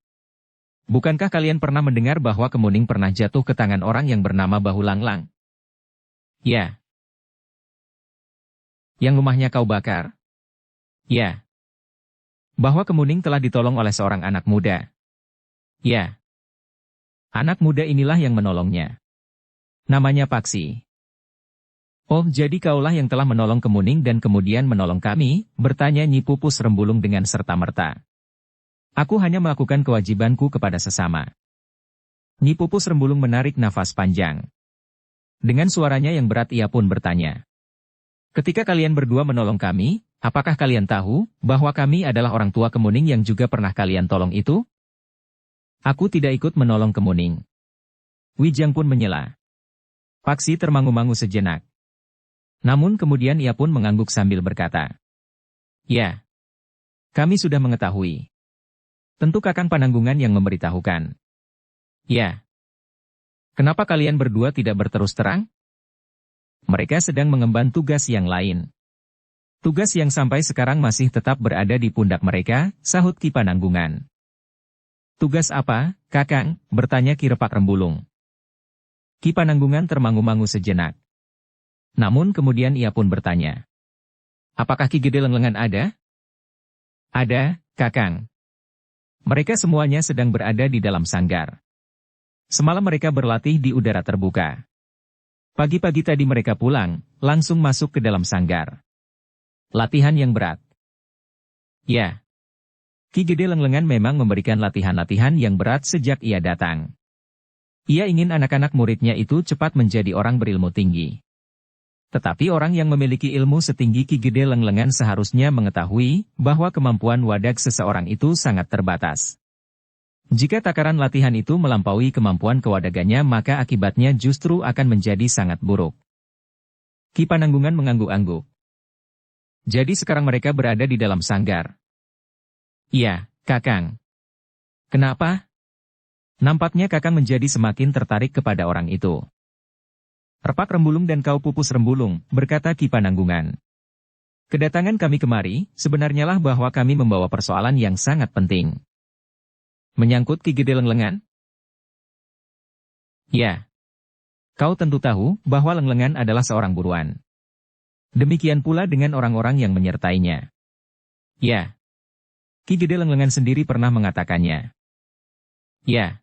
Bukankah kalian pernah mendengar bahwa Kemuning pernah jatuh ke tangan orang yang bernama Bahu Langlang?" "Ya." "Yang rumahnya kau bakar?" "Ya." "Bahwa Kemuning telah ditolong oleh seorang anak muda?" "Ya." "Anak muda inilah yang menolongnya. Namanya Paksi." "Oh, jadi kaulah yang telah menolong Kemuning dan kemudian menolong kami?" bertanya Nyi Pupus Rembulung dengan serta-merta. "Aku hanya melakukan kewajibanku kepada sesama." Nyi Pupus Rembulung menarik nafas panjang. Dengan suaranya yang berat ia pun bertanya, "Ketika kalian berdua menolong kami, apakah kalian tahu bahwa kami adalah orang tua Kemuning yang juga pernah kalian tolong itu?" "Aku tidak ikut menolong Kemuning." Wijang pun menyela. Paksi termangu-mangu sejenak. Namun kemudian ia pun mengangguk sambil berkata, "Ya, kami sudah mengetahui. Tentu Kakang Pananggungan yang memberitahukan." "Ya." "Kenapa kalian berdua tidak berterus terang?" "Mereka sedang mengemban tugas yang lain. Tugas yang sampai sekarang masih tetap berada di pundak mereka," sahut Ki Pananggungan. "Tugas apa, Kakang?" bertanya Ki Repak Rembulung. Ki Pananggungan termangu-mangu sejenak. Namun kemudian ia pun bertanya, "Apakah Ki Gede Lenglengan ada?" "Ada, Kakang. Mereka semuanya sedang berada di dalam sanggar. Semalam mereka berlatih di udara terbuka. Pagi-pagi tadi mereka pulang, langsung masuk ke dalam sanggar. Latihan yang berat." "Ya." Ki Gede Lenglengan memang memberikan latihan-latihan yang berat sejak ia datang. Ia ingin anak-anak muridnya itu cepat menjadi orang berilmu tinggi. Tetapi orang yang memiliki ilmu setinggi Ki Gede Lenglengan seharusnya mengetahui bahwa kemampuan wadak seseorang itu sangat terbatas. Jika takaran latihan itu melampaui kemampuan kewadagannya maka akibatnya justru akan menjadi sangat buruk. Ki Pananggungan mengangguk-angguk. "Jadi sekarang mereka berada di dalam sanggar?" "Iya, Kakang." "Kenapa?" Nampaknya Kakang menjadi semakin tertarik kepada orang itu. "Repak Rembulung dan kau Pupus Rembulung," berkata Ki Pananggungan. "Kedatangan kami kemari, sebenarnya lah bahwa kami membawa persoalan yang sangat penting." "Menyangkut Ki Gede Lenglengan?" "Ya. Kau tentu tahu bahwa Lenglengan adalah seorang buruan. Demikian pula dengan orang-orang yang menyertainya." "Ya. Ki Gede Lenglengan sendiri pernah mengatakannya." "Ya.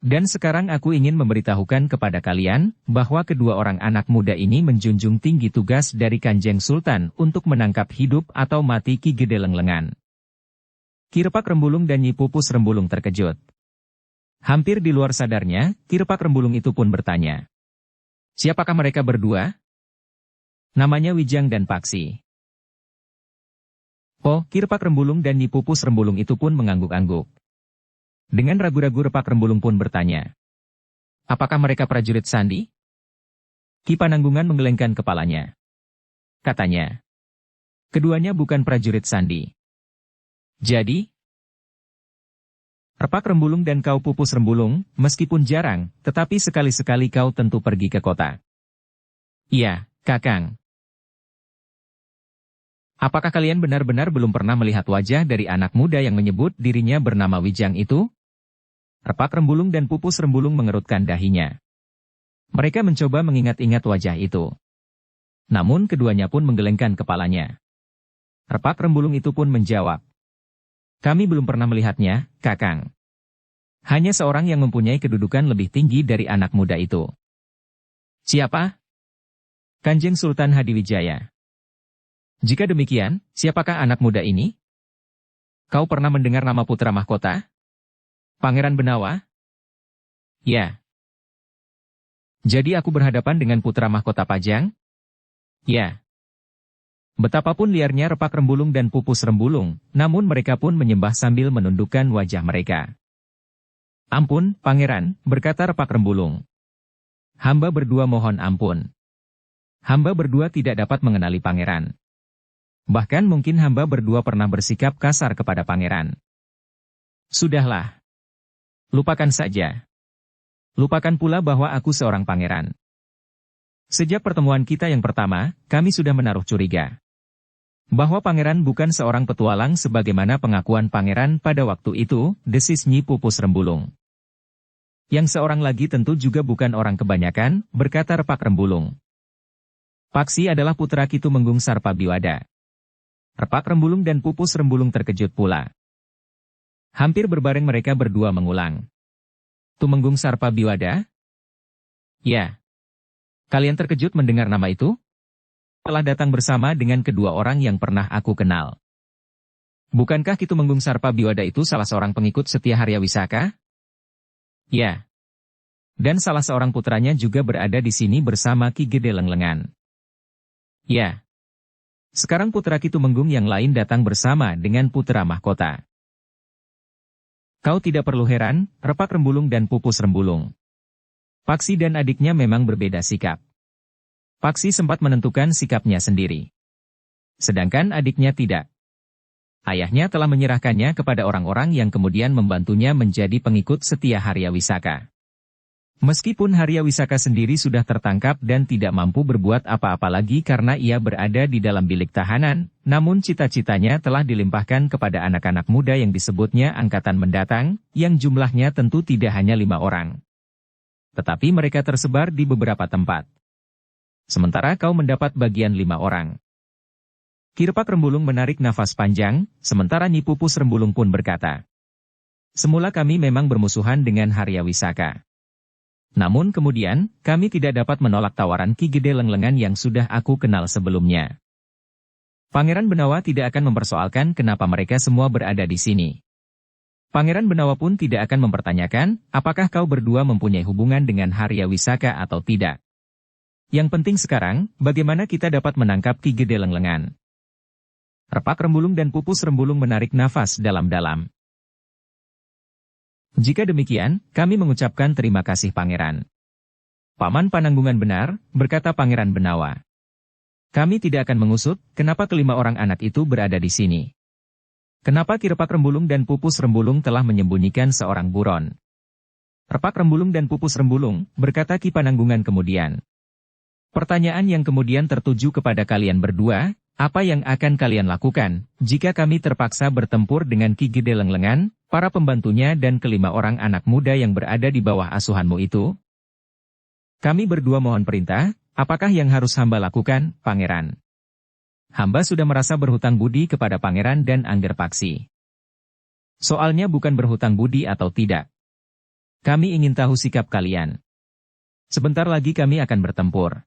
Dan sekarang aku ingin memberitahukan kepada kalian bahwa kedua orang anak muda ini menjunjung tinggi tugas dari Kanjeng Sultan untuk menangkap hidup atau mati Ki Gede Lenglengan." Ki Repak Rembulung dan Nyi Pupus Rembulung terkejut. Hampir di luar sadarnya, Ki Repak Rembulung itu pun bertanya, "Siapakah mereka berdua?" "Namanya Wijang dan Paksi." "Oh," Ki Repak Rembulung dan Nyi Pupus Rembulung itu pun mengangguk-angguk. Dengan ragu-ragu Repak Rembulung pun bertanya, "Apakah mereka prajurit sandi?" Ki Pananggungan menggelengkan kepalanya. Katanya, "Keduanya bukan prajurit sandi." "Jadi?" "Repak Rembulung dan kau Pupus Rembulung, meskipun jarang, tetapi sekali-sekali kau tentu pergi ke kota." "Iya, Kakang." "Apakah kalian benar-benar belum pernah melihat wajah dari anak muda yang menyebut dirinya bernama Wijang itu?" Repak Rembulung dan Pupus Rembulung mengerutkan dahinya. Mereka mencoba mengingat-ingat wajah itu. Namun keduanya pun menggelengkan kepalanya. Repak Rembulung itu pun menjawab. Kami belum pernah melihatnya, Kakang. Hanya seorang yang mempunyai kedudukan lebih tinggi dari anak muda itu. Siapa? Kanjeng Sultan Hadiwijaya. Jika demikian, siapakah anak muda ini? Kau pernah mendengar nama putra mahkota? Pangeran Benawa? Ya. Jadi aku berhadapan dengan putra mahkota Pajang? Ya. Betapapun liarnya Repak Rembulung dan Pupus Rembulung, namun mereka pun menyembah sambil menundukkan wajah mereka. Ampun, Pangeran, berkata Repak Rembulung. Hamba berdua mohon ampun. Hamba berdua tidak dapat mengenali Pangeran. Bahkan mungkin hamba berdua pernah bersikap kasar kepada Pangeran. Sudahlah. Lupakan saja. Lupakan pula bahwa aku seorang pangeran. Sejak pertemuan kita yang pertama, kami sudah menaruh curiga. Bahwa Pangeran bukan seorang petualang sebagaimana pengakuan Pangeran pada waktu itu, desis Nyi Pupus Rembulung. Yang seorang lagi tentu juga bukan orang kebanyakan, berkata Repak Rembulung. Paksi adalah putra Ki Tumenggung Sarpabiwada. Repak Rembulung dan Pupus Rembulung terkejut pula. Hampir berbareng mereka berdua mengulang. Tumenggung Sarpabiwada? Ya. Kalian terkejut mendengar nama itu? Telah datang bersama dengan kedua orang yang pernah aku kenal. Bukankah Ki Tumenggung Sarpabiwada itu salah seorang pengikut setia Harya Wisaka? Ya. Dan salah seorang putranya juga berada di sini bersama Ki Gede Lenglengan. Ya. Sekarang putra Ki Tumenggung yang lain datang bersama dengan putra mahkota. Kau tidak perlu heran, Repak Rembulung dan Pupus Rembulung. Paksi dan adiknya memang berbeda sikap. Paksi sempat menentukan sikapnya sendiri. Sedangkan adiknya tidak. Ayahnya telah menyerahkannya kepada orang-orang yang kemudian membantunya menjadi pengikut setia Harya Wisaka. Meskipun Harya Wisaka sendiri sudah tertangkap dan tidak mampu berbuat apa-apa lagi karena ia berada di dalam bilik tahanan, namun cita-citanya telah dilimpahkan kepada anak-anak muda yang disebutnya angkatan mendatang, yang jumlahnya tentu tidak hanya 5 orang. Tetapi mereka tersebar di beberapa tempat. Sementara kau mendapat bagian 5 orang. Ki Repak Rembulung menarik nafas panjang, sementara Nyi Pupus Rembulung pun berkata. Semula kami memang bermusuhan dengan Harya Wisaka. Namun kemudian, kami tidak dapat menolak tawaran Ki Gede Lenglengan yang sudah aku kenal sebelumnya. Pangeran Benawa tidak akan mempersoalkan kenapa mereka semua berada di sini. Pangeran Benawa pun tidak akan mempertanyakan, apakah kau berdua mempunyai hubungan dengan Harya Wisaka atau tidak. Yang penting sekarang, bagaimana kita dapat menangkap Ki Gede Lenglengan. Repak Rembulung dan Pupus Rembulung menarik nafas dalam-dalam. Jika demikian, kami mengucapkan terima kasih Pangeran. Paman Pananggungan benar, berkata Pangeran Benawa. Kami tidak akan mengusut, kenapa kelima orang anak itu berada di sini. Kenapa Ki Repak Rembulung dan Pupus Rembulung telah menyembunyikan seorang buron. Repak Rembulung dan Pupus Rembulung, berkata Ki Pananggungan kemudian. Pertanyaan yang kemudian tertuju kepada kalian berdua, apa yang akan kalian lakukan, jika kami terpaksa bertempur dengan Ki Gede Lenglengan, para pembantunya dan kelima orang anak muda yang berada di bawah asuhanmu itu? Kami berdua mohon perintah, apakah yang harus hamba lakukan, Pangeran? Hamba sudah merasa berhutang budi kepada Pangeran dan Angger Paksi. Soalnya bukan berhutang budi atau tidak. Kami ingin tahu sikap kalian. Sebentar lagi kami akan bertempur.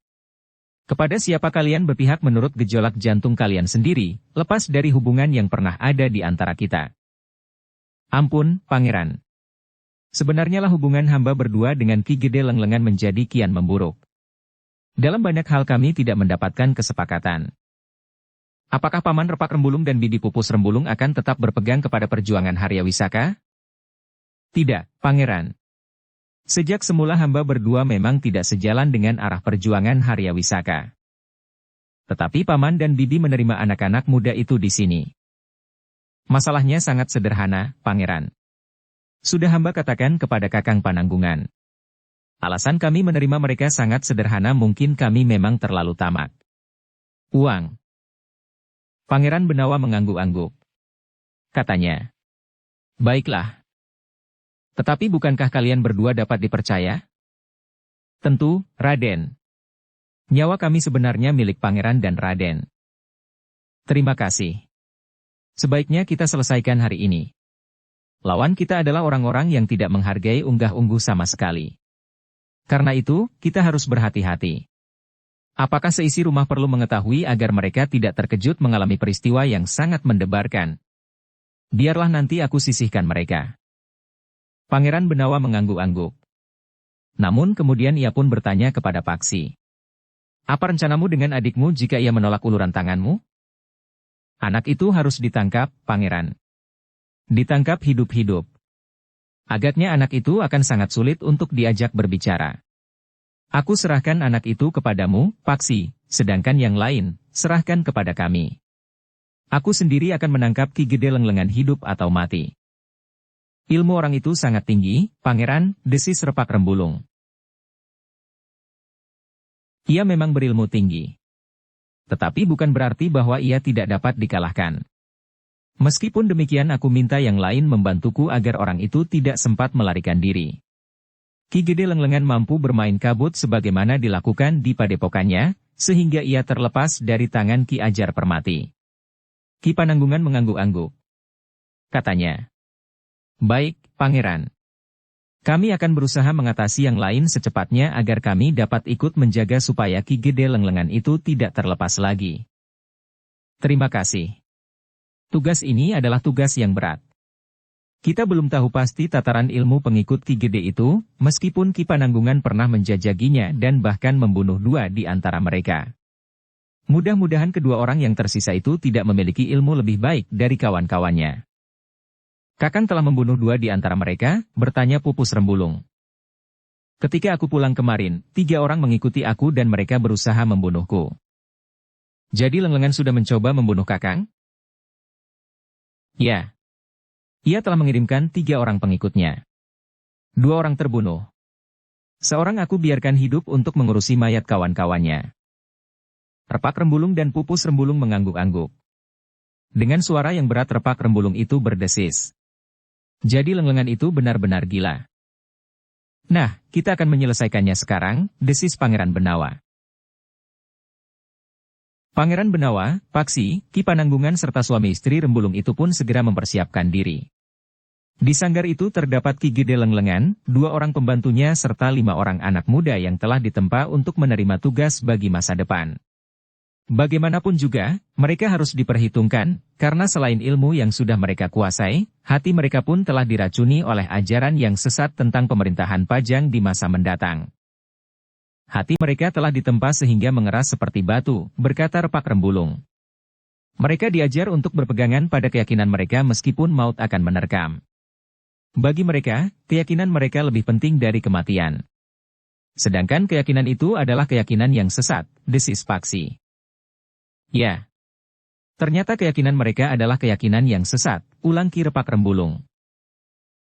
Kepada siapa kalian berpihak menurut gejolak jantung kalian sendiri, lepas dari hubungan yang pernah ada di antara kita? Ampun, Pangeran. Sebenarnya lah hubungan hamba berdua dengan Ki Gede Lenglengan menjadi kian memburuk. Dalam banyak hal kami tidak mendapatkan kesepakatan. Apakah Paman Repak Rembulung dan Bibi Pupus Rembulung akan tetap berpegang kepada perjuangan Harya Wisaka? Tidak, Pangeran. Sejak semula hamba berdua memang tidak sejalan dengan arah perjuangan Harya Wisaka. Tetapi Paman dan Bibi menerima anak-anak muda itu di sini. Masalahnya sangat sederhana, Pangeran. Sudah hamba katakan kepada Kakang Pananggungan. Alasan kami menerima mereka sangat sederhana, mungkin kami memang terlalu tamak. Uang. Pangeran Benawa mengangguk-angguk. Katanya. Baiklah. Tetapi bukankah kalian berdua dapat dipercaya? Tentu, Raden. Nyawa kami sebenarnya milik Pangeran dan Raden. Terima kasih. Sebaiknya kita selesaikan hari ini. Lawan kita adalah orang-orang yang tidak menghargai unggah-ungguh sama sekali. Karena itu, kita harus berhati-hati. Apakah seisi rumah perlu mengetahui agar mereka tidak terkejut mengalami peristiwa yang sangat mendebarkan? Biarlah nanti aku sisihkan mereka. Pangeran Benawa mengangguk-angguk. Namun kemudian ia pun bertanya kepada Paksi. Apa rencanamu dengan adikmu jika ia menolak uluran tanganmu? Anak itu harus ditangkap, Pangeran. Ditangkap hidup-hidup. Agaknya anak itu akan sangat sulit untuk diajak berbicara. Aku serahkan anak itu kepadamu, Paksi, sedangkan yang lain, serahkan kepada kami. Aku sendiri akan menangkap Ki Gede Lenglengan hidup atau mati. Ilmu orang itu sangat tinggi, Pangeran, desis Repak Rembulung. Ia memang berilmu tinggi. Tetapi bukan berarti bahwa ia tidak dapat dikalahkan. Meskipun demikian aku minta yang lain membantuku agar orang itu tidak sempat melarikan diri. Ki Gede Lenglengan mampu bermain kabut sebagaimana dilakukan di padepokannya, sehingga ia terlepas dari tangan Ki Ajar Permati. Ki Pananggungan mengangguk-angguk. Katanya, baik, Pangeran. Kami akan berusaha mengatasi yang lain secepatnya agar kami dapat ikut menjaga supaya Ki Gede Lenglengan itu tidak terlepas lagi. Terima kasih. Tugas ini adalah tugas yang berat. Kita belum tahu pasti tataran ilmu pengikut Ki Gede itu, meskipun Ki Pananggungan pernah menjajaginya dan bahkan membunuh 2 di antara mereka. Mudah-mudahan kedua orang yang tersisa itu tidak memiliki ilmu lebih baik dari kawan-kawannya. Kakang telah membunuh 2 di antara mereka, bertanya Pupus Rembulung. Ketika aku pulang kemarin, 3 orang mengikuti aku dan mereka berusaha membunuhku. Jadi Lenglengan sudah mencoba membunuh Kakang? Ya. Ia telah mengirimkan 3 orang pengikutnya. 2 orang terbunuh. Seorang aku biarkan hidup untuk mengurusi mayat kawan-kawannya. Repak Rembulung dan Pupus Rembulung mengangguk-angguk. Dengan suara yang berat Repak Rembulung itu berdesis. Jadi Lenglengan itu benar-benar gila. Nah, kita akan menyelesaikannya sekarang, desis Pangeran Benawa. Pangeran Benawa, Paksi, Ki Pananggungan serta suami istri Rembulung itu pun segera mempersiapkan diri. Di sanggar itu terdapat Ki Gede Lenglengan, 2 orang pembantunya serta 5 orang anak muda yang telah ditempa untuk menerima tugas bagi masa depan. Bagaimanapun juga, mereka harus diperhitungkan, karena selain ilmu yang sudah mereka kuasai, hati mereka pun telah diracuni oleh ajaran yang sesat tentang pemerintahan Pajang di masa mendatang. Hati mereka telah ditempa sehingga mengeras seperti batu, berkata Repak Rembulung. Mereka diajar untuk berpegangan pada keyakinan mereka meskipun maut akan menerkam. Bagi mereka, keyakinan mereka lebih penting dari kematian. Sedangkan keyakinan itu adalah keyakinan yang sesat, desis Paksi. Ya. Ternyata keyakinan mereka adalah keyakinan yang sesat, ulang Ki Repak Rembulung.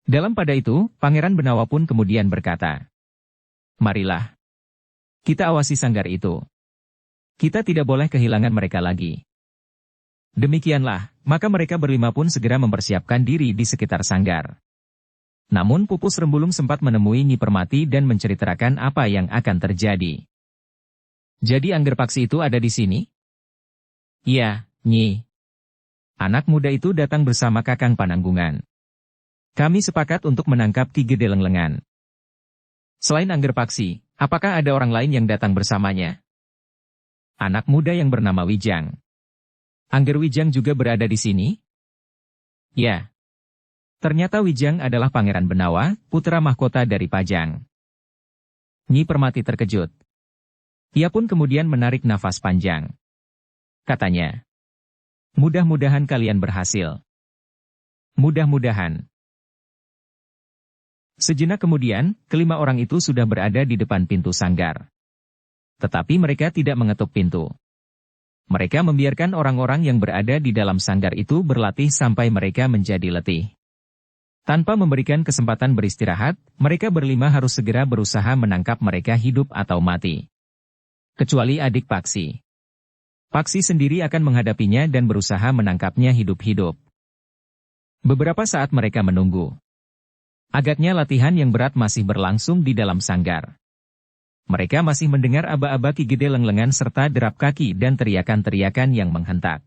Dalam pada itu, Pangeran Benawa pun kemudian berkata, marilah. Kita awasi sanggar itu. Kita tidak boleh kehilangan mereka lagi. Demikianlah, maka mereka berlima pun segera mempersiapkan diri di sekitar sanggar. Namun Pupus Rembulung sempat menemui Nyi Permati dan menceritakan apa yang akan terjadi. Jadi Angger Paksi itu ada di sini? Iya, Nyi. Anak muda itu datang bersama Kakang Pananggungan. Kami sepakat untuk menangkap Ki Gede Lenglengan. Selain Angger Paksi, apakah ada orang lain yang datang bersamanya? Anak muda yang bernama Wijang. Angger Wijang juga berada di sini? Ya. Ternyata Wijang adalah Pangeran Benawa, putra mahkota dari Pajang. Nyi Permati terkejut. Ia pun kemudian menarik nafas panjang. Katanya, mudah-mudahan kalian berhasil. Mudah-mudahan. Sejenak kemudian, kelima orang itu sudah berada di depan pintu sanggar. Tetapi mereka tidak mengetuk pintu. Mereka membiarkan orang-orang yang berada di dalam sanggar itu berlatih sampai mereka menjadi letih. Tanpa memberikan kesempatan beristirahat, mereka berlima harus segera berusaha menangkap mereka hidup atau mati. Kecuali adik Paksi. Paksi sendiri akan menghadapinya dan berusaha menangkapnya hidup-hidup. Beberapa saat mereka menunggu. Agaknya latihan yang berat masih berlangsung di dalam sanggar. Mereka masih mendengar aba-aba Ki Gede lenglengan serta derap kaki dan teriakan-teriakan yang menghentak.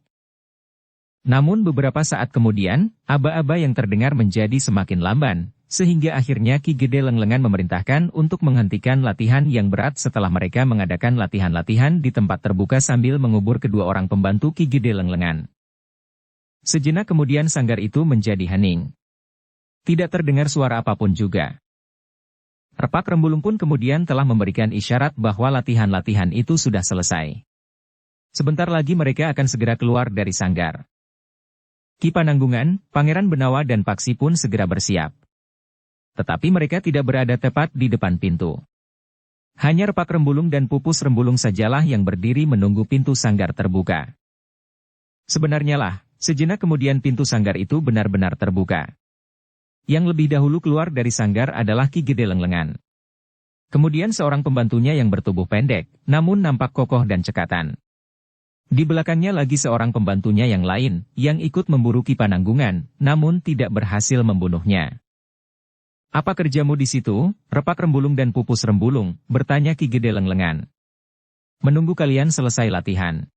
Namun beberapa saat kemudian, aba-aba yang terdengar menjadi semakin lamban, sehingga akhirnya Ki Gede lenglengan memerintahkan untuk menghentikan latihan yang berat setelah mereka mengadakan latihan-latihan di tempat terbuka sambil mengubur kedua orang pembantu Ki Gede lenglengan. Sejenak kemudian sanggar itu menjadi hening. Tidak terdengar suara apapun juga. Repak Rembulung pun kemudian telah memberikan isyarat bahwa latihan-latihan itu sudah selesai. Sebentar lagi mereka akan segera keluar dari sanggar. Ki Pananggungan, Pangeran Benawa dan Paksi pun segera bersiap. Tetapi mereka tidak berada tepat di depan pintu. Hanya Repak Rembulung dan Pupus Rembulung sajalah yang berdiri menunggu pintu sanggar terbuka. Sebenarnya lah, sejenak kemudian pintu sanggar itu benar-benar terbuka. Yang lebih dahulu keluar dari sanggar adalah Ki Gede lenglengan. Kemudian seorang pembantunya yang bertubuh pendek, namun nampak kokoh dan cekatan. Di belakangnya lagi seorang pembantunya yang lain, yang ikut memburu Ki Pananggungan, namun tidak berhasil membunuhnya. "Apa kerjamu di situ, Repak Rembulung dan Pupus Rembulung?" bertanya Ki Gede lenglengan. "Menunggu kalian selesai latihan."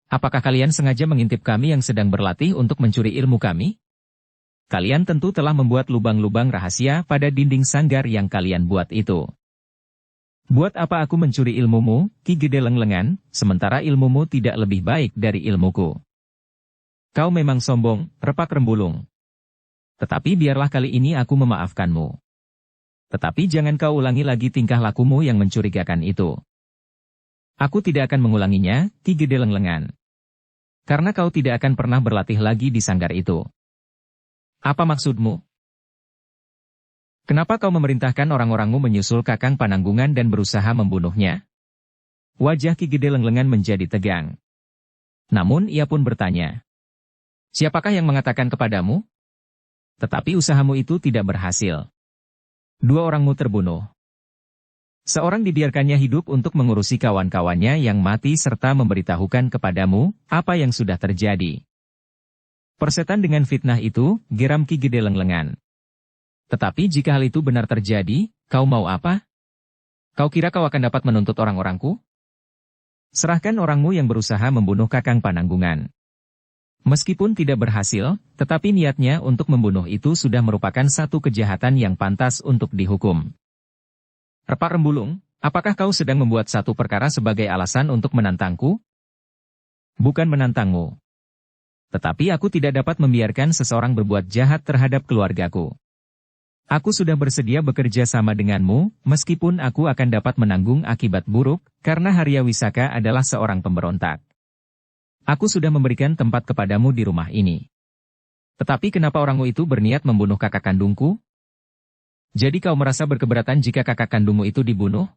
"Apakah kalian sengaja mengintip kami yang sedang berlatih untuk mencuri ilmu kami? Kalian tentu telah membuat lubang-lubang rahasia pada dinding sanggar yang kalian buat itu. Buat apa aku mencuri ilmumu, Ki Gede lenglengan, sementara ilmumu tidak lebih baik dari ilmuku? Kau memang sombong, Repak Rembulung. Tetapi biarlah kali ini aku memaafkanmu. Tetapi jangan kau ulangi lagi tingkah lakumu yang mencurigakan itu. Aku tidak akan mengulanginya, Ki Gede lenglengan. Karena kau tidak akan pernah berlatih lagi di sanggar itu. Apa maksudmu? Kenapa kau memerintahkan orang-orangmu menyusul Kakang Pananggungan dan berusaha membunuhnya?" Wajah Ki Gede lenglengan menjadi tegang. Namun ia pun bertanya, "Siapakah yang mengatakan kepadamu?" Tetapi usahamu itu tidak berhasil. 2 orangmu terbunuh. Seorang dibiarkannya hidup untuk mengurusi kawan-kawannya yang mati serta memberitahukan kepadamu apa yang sudah terjadi. Persetan dengan fitnah itu, geram Ki Gede lenglengan. Tetapi jika hal itu benar terjadi, kau mau apa? Kau kira kau akan dapat menuntut orang-orangku? Serahkan orangmu yang berusaha membunuh Kakang Pananggungan. Meskipun tidak berhasil, tetapi niatnya untuk membunuh itu sudah merupakan satu kejahatan yang pantas untuk dihukum. Repak Rembulung, apakah kau sedang membuat satu perkara sebagai alasan untuk menantangku? Bukan menantangmu. Tetapi aku tidak dapat membiarkan seseorang berbuat jahat terhadap keluargaku. Aku sudah bersedia bekerja sama denganmu, meskipun aku akan dapat menanggung akibat buruk, karena Haryawisaka adalah seorang pemberontak. Aku sudah memberikan tempat kepadamu di rumah ini. Tetapi kenapa orangmu itu berniat membunuh kakak kandungku? Jadi kau merasa berkeberatan jika kakak kandungmu itu dibunuh?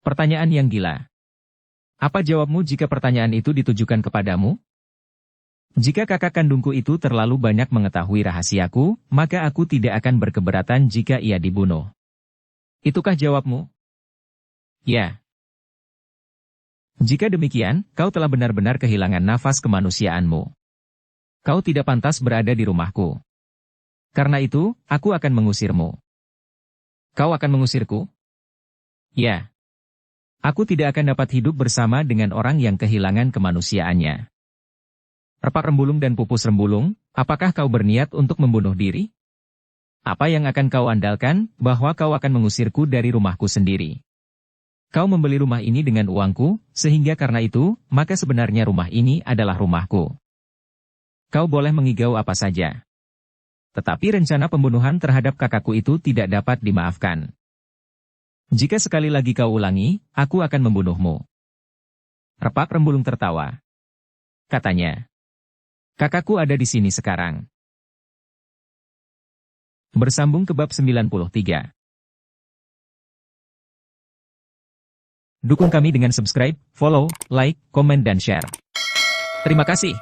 Pertanyaan yang gila. Apa jawabmu jika pertanyaan itu ditujukan kepadamu? Jika kakak kandungku itu terlalu banyak mengetahui rahasiaku, maka aku tidak akan berkeberatan jika ia dibunuh. Itukah jawabmu? Ya. Jika demikian, kau telah benar-benar kehilangan nafas kemanusiaanmu. Kau tidak pantas berada di rumahku. Karena itu, aku akan mengusirmu. Kau akan mengusirku? Ya. Aku tidak akan dapat hidup bersama dengan orang yang kehilangan kemanusiaannya. Repak Rembulung dan Pupus Rembulung, apakah kau berniat untuk membunuh diri? Apa yang akan kau andalkan, bahwa kau akan mengusirku dari rumahku sendiri? Kau membeli rumah ini dengan uangku, sehingga karena itu, maka sebenarnya rumah ini adalah rumahku. Kau boleh mengigau apa saja. Tetapi rencana pembunuhan terhadap kakakku itu tidak dapat dimaafkan. Jika sekali lagi kau ulangi, aku akan membunuhmu. Repak Rembulung tertawa. Katanya, kakakku ada di sini sekarang. Bersambung ke bab 93. Dukung kami dengan subscribe, follow, like, komen dan share. Terima kasih.